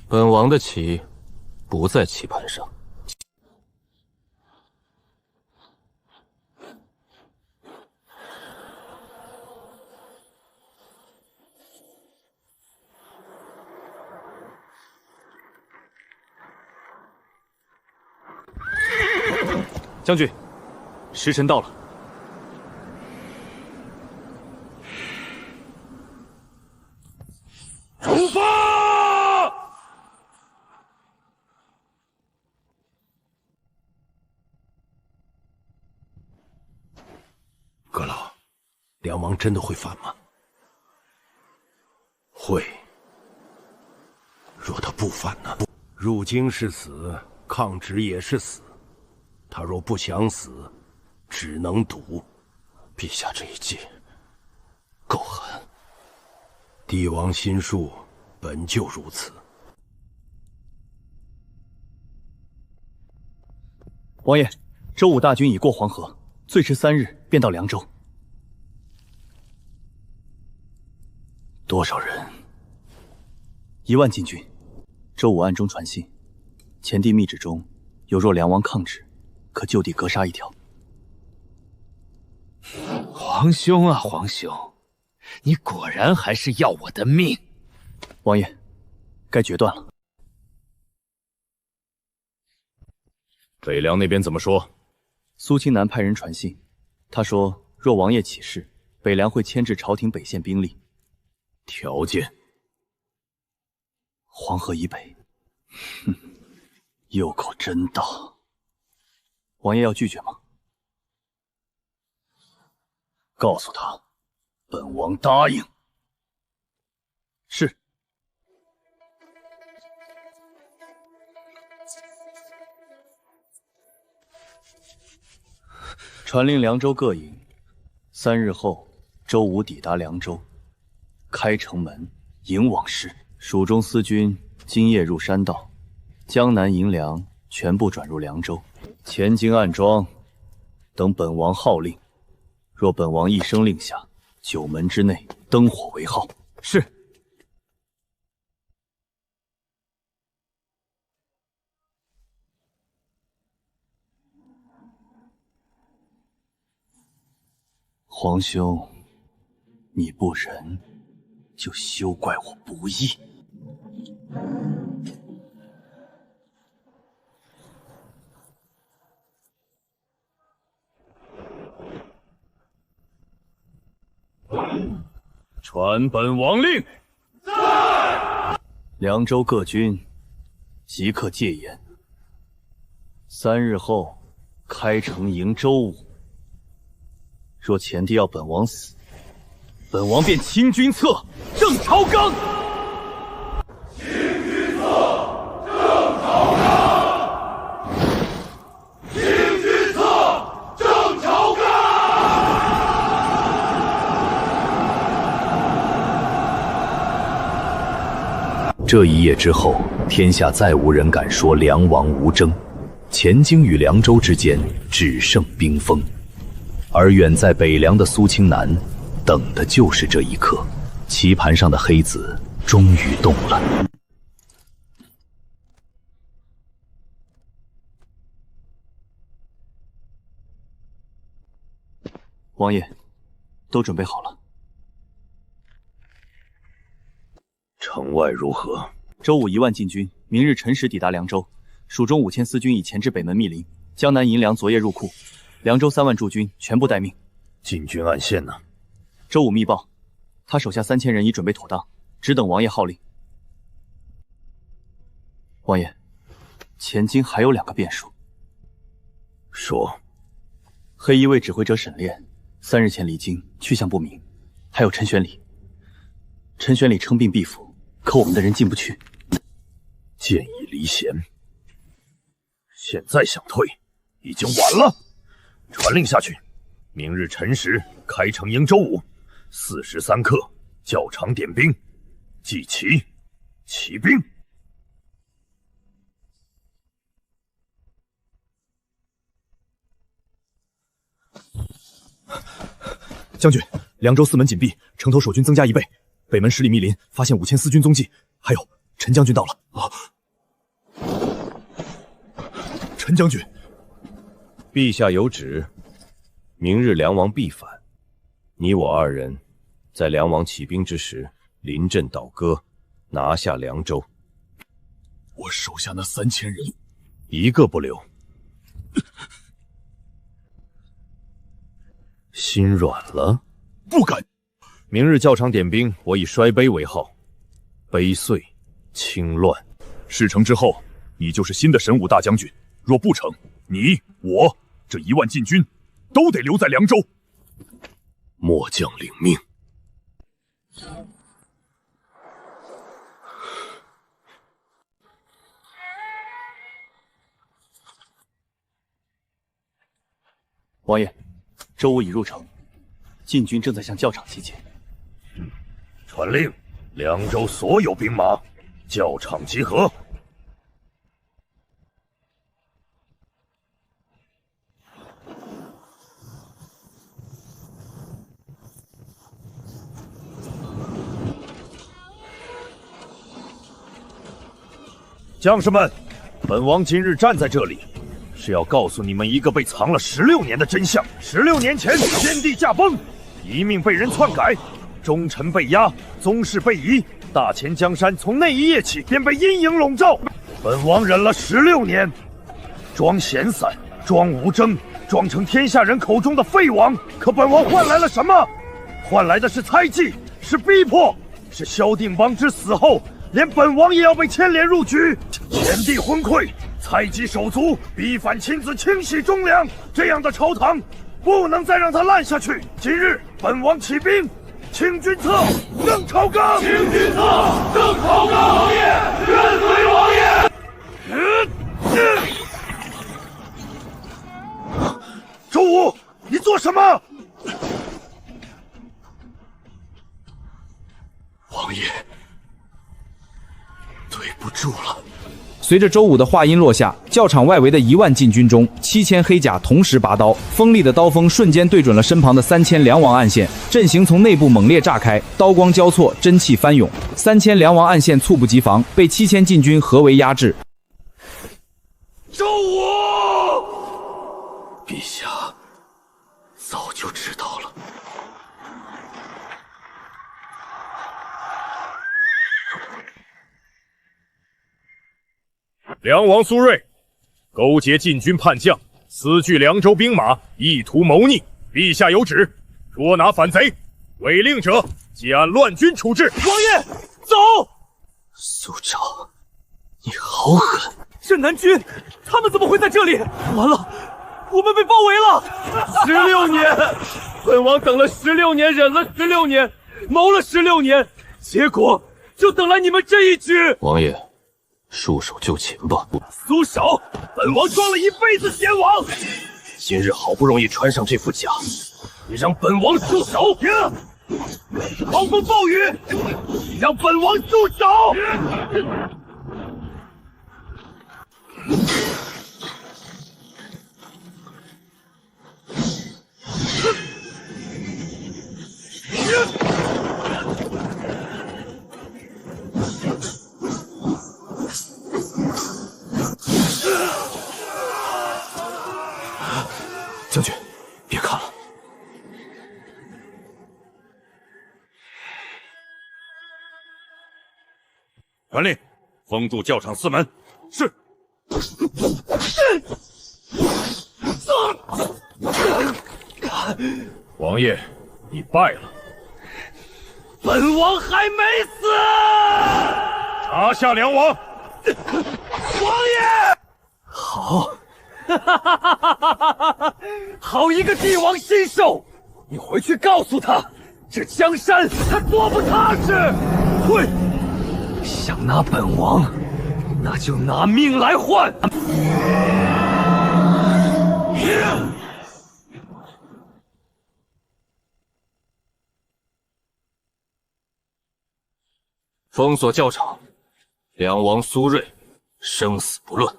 本王的棋不在棋盘上。将军，时辰到了。出发！阁老，梁王真的会反吗？会。若他不反呢？入京是死，抗旨也是死。他若不想死，只能赌。陛下这一计够狠。帝王心术本就如此。王爷，周武大军已过黄河，最迟3日便到凉州。多少人？1万禁军。周武暗中传信，前帝密旨中有若梁王抗旨，可就地格杀一条。皇兄啊，皇兄，你果然还是要我的命。王爷，该决断了。北凉那边怎么说？苏清南派人传信，他说若王爷起事，北凉会牵制朝廷北线兵力。条件？黄河以北。哼，右口真大。王爷要拒绝吗？告诉他，本王答应。是。传令凉州各营，3日后周武抵达凉州，开城门迎往事。蜀中司军今夜入山道，江南营粮全部转入凉州，前京暗桩，等本王号令。若本王一声令下，9门之内灯火为号。是。皇兄，你不仁，就休怪我不义。传本王令。在。凉州各军即刻戒严。3日后开城迎周武。若前帝要本王死，本王便清君侧，正朝纲。清君侧，正朝纲。清君侧，正朝纲。这一夜之后，天下再无人敢说梁王无争，前京与凉州之间只剩冰封。而远在北凉的苏清南，等的就是这一刻。棋盘上的黑子终于动了。王爷，都准备好了。城外如何？周武1万禁军，明日辰时抵达凉州。蜀中5000司军已前至北门密林，江南银粮昨夜入库，凉州3万驻军全部待命。禁军暗线呢？周武密报，他手下3000人已准备妥当，只等王爷号令。王爷，前京还有2个变数。说。黑衣卫指挥者沈炼3日前离京，去向不明。还有陈玄礼，陈玄礼称病必服，可我们的人进不去。建议离弦。现在想退，已经晚了。传令下去，明日辰时开城迎周武，4时3刻校场点兵，祭旗，起兵。将军，凉州4门紧闭，城头守军增加1倍，北门10里密林发现5000司军踪迹，还有陈将军到了。陈将军，陛下有旨，明日梁王必反，你我2人在梁王起兵之时临阵倒戈，拿下凉州。我手下那3000人，一个不留。心软了？不敢。明日校场点兵，我以摔碑为号，碑碎，清乱。事成之后，你就是新的神武大将军。若不成，你我这1万禁军都得留在凉州。末将领命。王爷，周武已入城，禁军正在向教场集结。传令，凉州所有兵马，教场集合。将士们，本王今日站在这里，是要告诉你们一个被藏了16年的真相。16年前，天地驾崩，遗命被人篡改，忠臣被压，宗室被移，大前江山从那一夜起便被阴影笼罩。本王忍了16年，装闲散，装无争，装成天下人口中的废王。可本王换来了什么？换来的是猜忌，是逼迫，是萧定邦之死后，连本王也要被牵连入局。天地昏聩，猜忌手足，逼反亲子，清洗忠良，这样的朝堂不能再让它烂下去。今日本王起兵，清君侧，正朝纲。清君侧，正朝纲。王爷，愿随王爷。周武，你做什么？王爷，对不住了。随着周武的话音落下，教场外围的1万禁军中，7000黑甲同时拔刀，锋利的刀锋瞬间对准了身旁的3000梁王暗线，阵型从内部猛烈炸开，刀光交错，真气翻涌，3000梁王暗线猝不及防，被7000禁军合围压制。周武，陛下早就知道了。梁王苏瑞勾结禁军叛将，私聚凉州兵马，意图谋逆。陛下有旨，捉拿反贼，违令者即按乱军处置。王爷，走！苏昭，你好狠！镇南军，他们怎么会在这里？完了，我们被包围了！16年，本王等了16年，忍了16年，谋了16年，结果就等来你们这一局。王爷，束手就擒吧。苏手，本王装了一辈子贤王，今日好不容易穿上这副甲，你让本王束手？狂风暴雨，你让本王束手？传令，封住教场4门。是。王爷，你败了。本王还没死！拿下梁王！王爷，好，好一个帝王新兽！你回去告诉他，这江山他坐不踏实。退！想拿本王，那就拿命来换！封锁教场，梁王苏瑞，生死不论。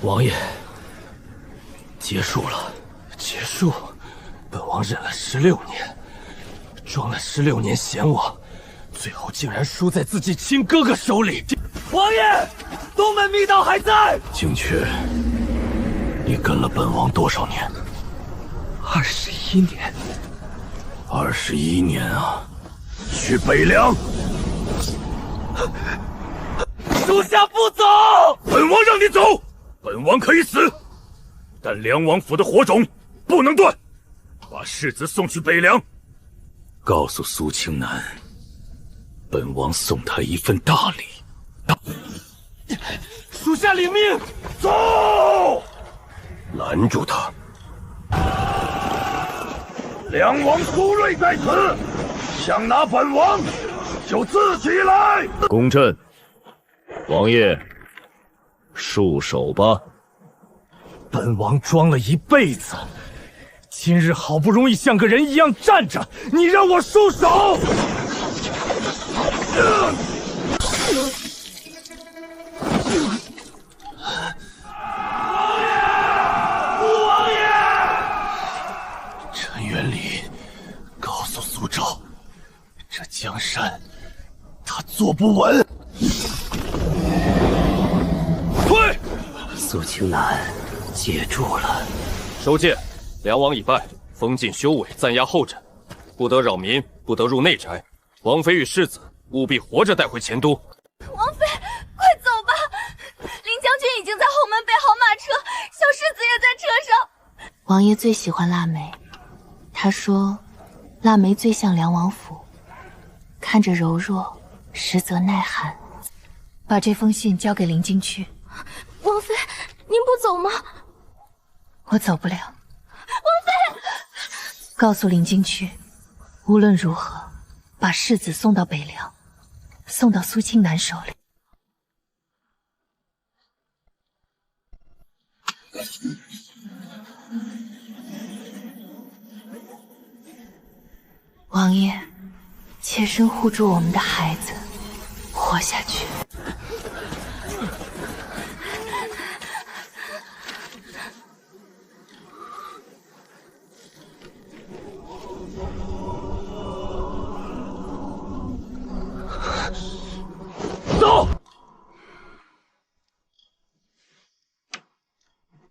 王爷，结束了。结束？本王忍了16年，装了16年贤王，最后竟然输在自己亲哥哥手里。王爷，东门密道还在。景缺，你跟了本王多少年？21年。21年啊！去北凉。属下不走。本王让你走，本王可以死，但梁王府的火种不能断。把世子送去北凉，告诉苏青南，本王送他一份大礼。属下领命。走！拦住他！梁王苏瑞在此，想拿本王就自己来。公正，王爷，束手吧。本王装了一辈子，今日好不容易像个人一样站着，你让我束手？王爷！陈元礼，告诉苏昭，这江山他坐不稳。退！苏青南接住了。收剑，梁王已败，封禁修为，暂压后诊，不得扰民，不得入内宅。王妃与世子务必活着带回前都。王妃，快走吧！林将军已经在后门备好马车，小世子也在车上。王爷最喜欢腊梅，他说，腊梅最像梁王府，看着柔弱，实则耐寒。把这封信交给林禁区。王妃，您不走吗？我走不了。王妃，告诉林禁区，无论如何，把世子送到北凉，送到苏青南手里。王爷，切身护住我们的孩子，活下去。走！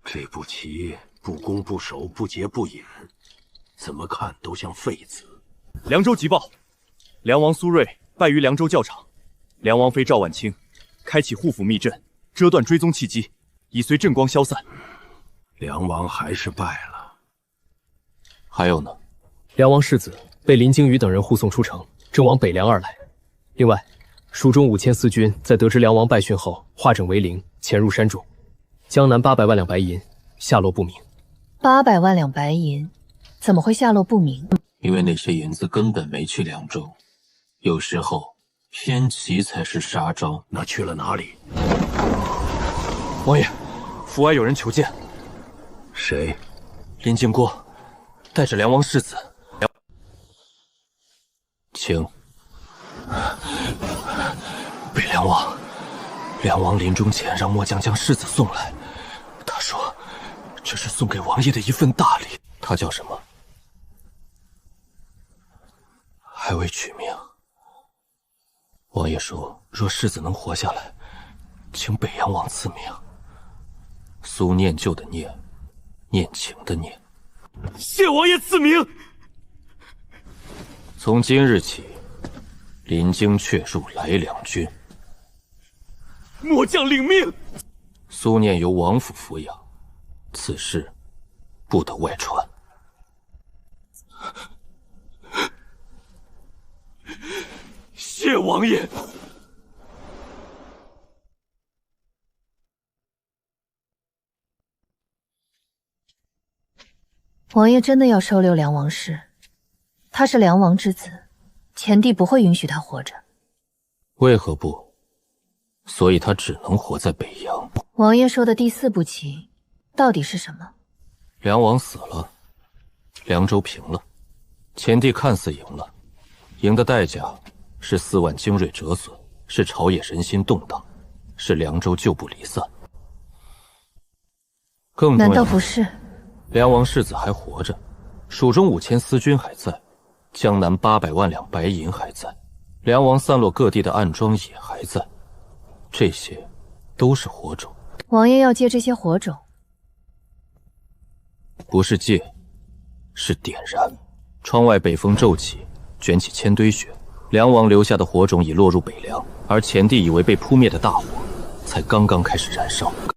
这步棋不攻不守，不劫不掩，怎么看都像废子。凉州急报，梁王苏瑞败于凉州教场，梁王妃赵婉清开启护府密阵，遮断追踪契机，已随阵光消散。梁王还是败了。还有呢？梁王世子被林惊羽等人护送出城，正往北凉而来。另外，蜀中5000私军在得知梁王败讯后，化整为零，潜入山中。江南800万两白银下落不明。800万两白银，怎么会下落不明？因为那些银子根本没去凉州，有时候偏骑才是杀招。那去了哪里？王爷，府外有人求见。谁？林靖国带着梁王世子。请。北凉王，梁王临终前让末将将世子送来，他说这是送给王爷的一份大礼。他叫什么？还未取名。王爷说，若世子能活下来，请北阳王赐名。苏念旧的念，念情的念。谢王爷赐名。从今日起，临京却入来良军。末将领命。苏念由王府抚养，此事不得外传。谢王爷。王爷真的要收留梁王氏？他是梁王之子，前帝不会允许他活着。为何不？所以他只能活在北洋。王爷说的第4步棋，到底是什么？梁王死了，凉州平了，前帝看似赢了，赢的代价是4万精锐折损，是朝野人心动荡，是凉州旧部离散。更重要，难道不是？梁王世子还活着，蜀中5000司军还在，江南800万两白银还在，梁王散落各地的暗桩也还在，这些都是火种。王爷要借这些火种？不是借，是点燃。窗外北风骤起，卷起千堆雪。梁王留下的火种已落入北凉，而前帝以为被扑灭的大火，才刚刚开始燃烧。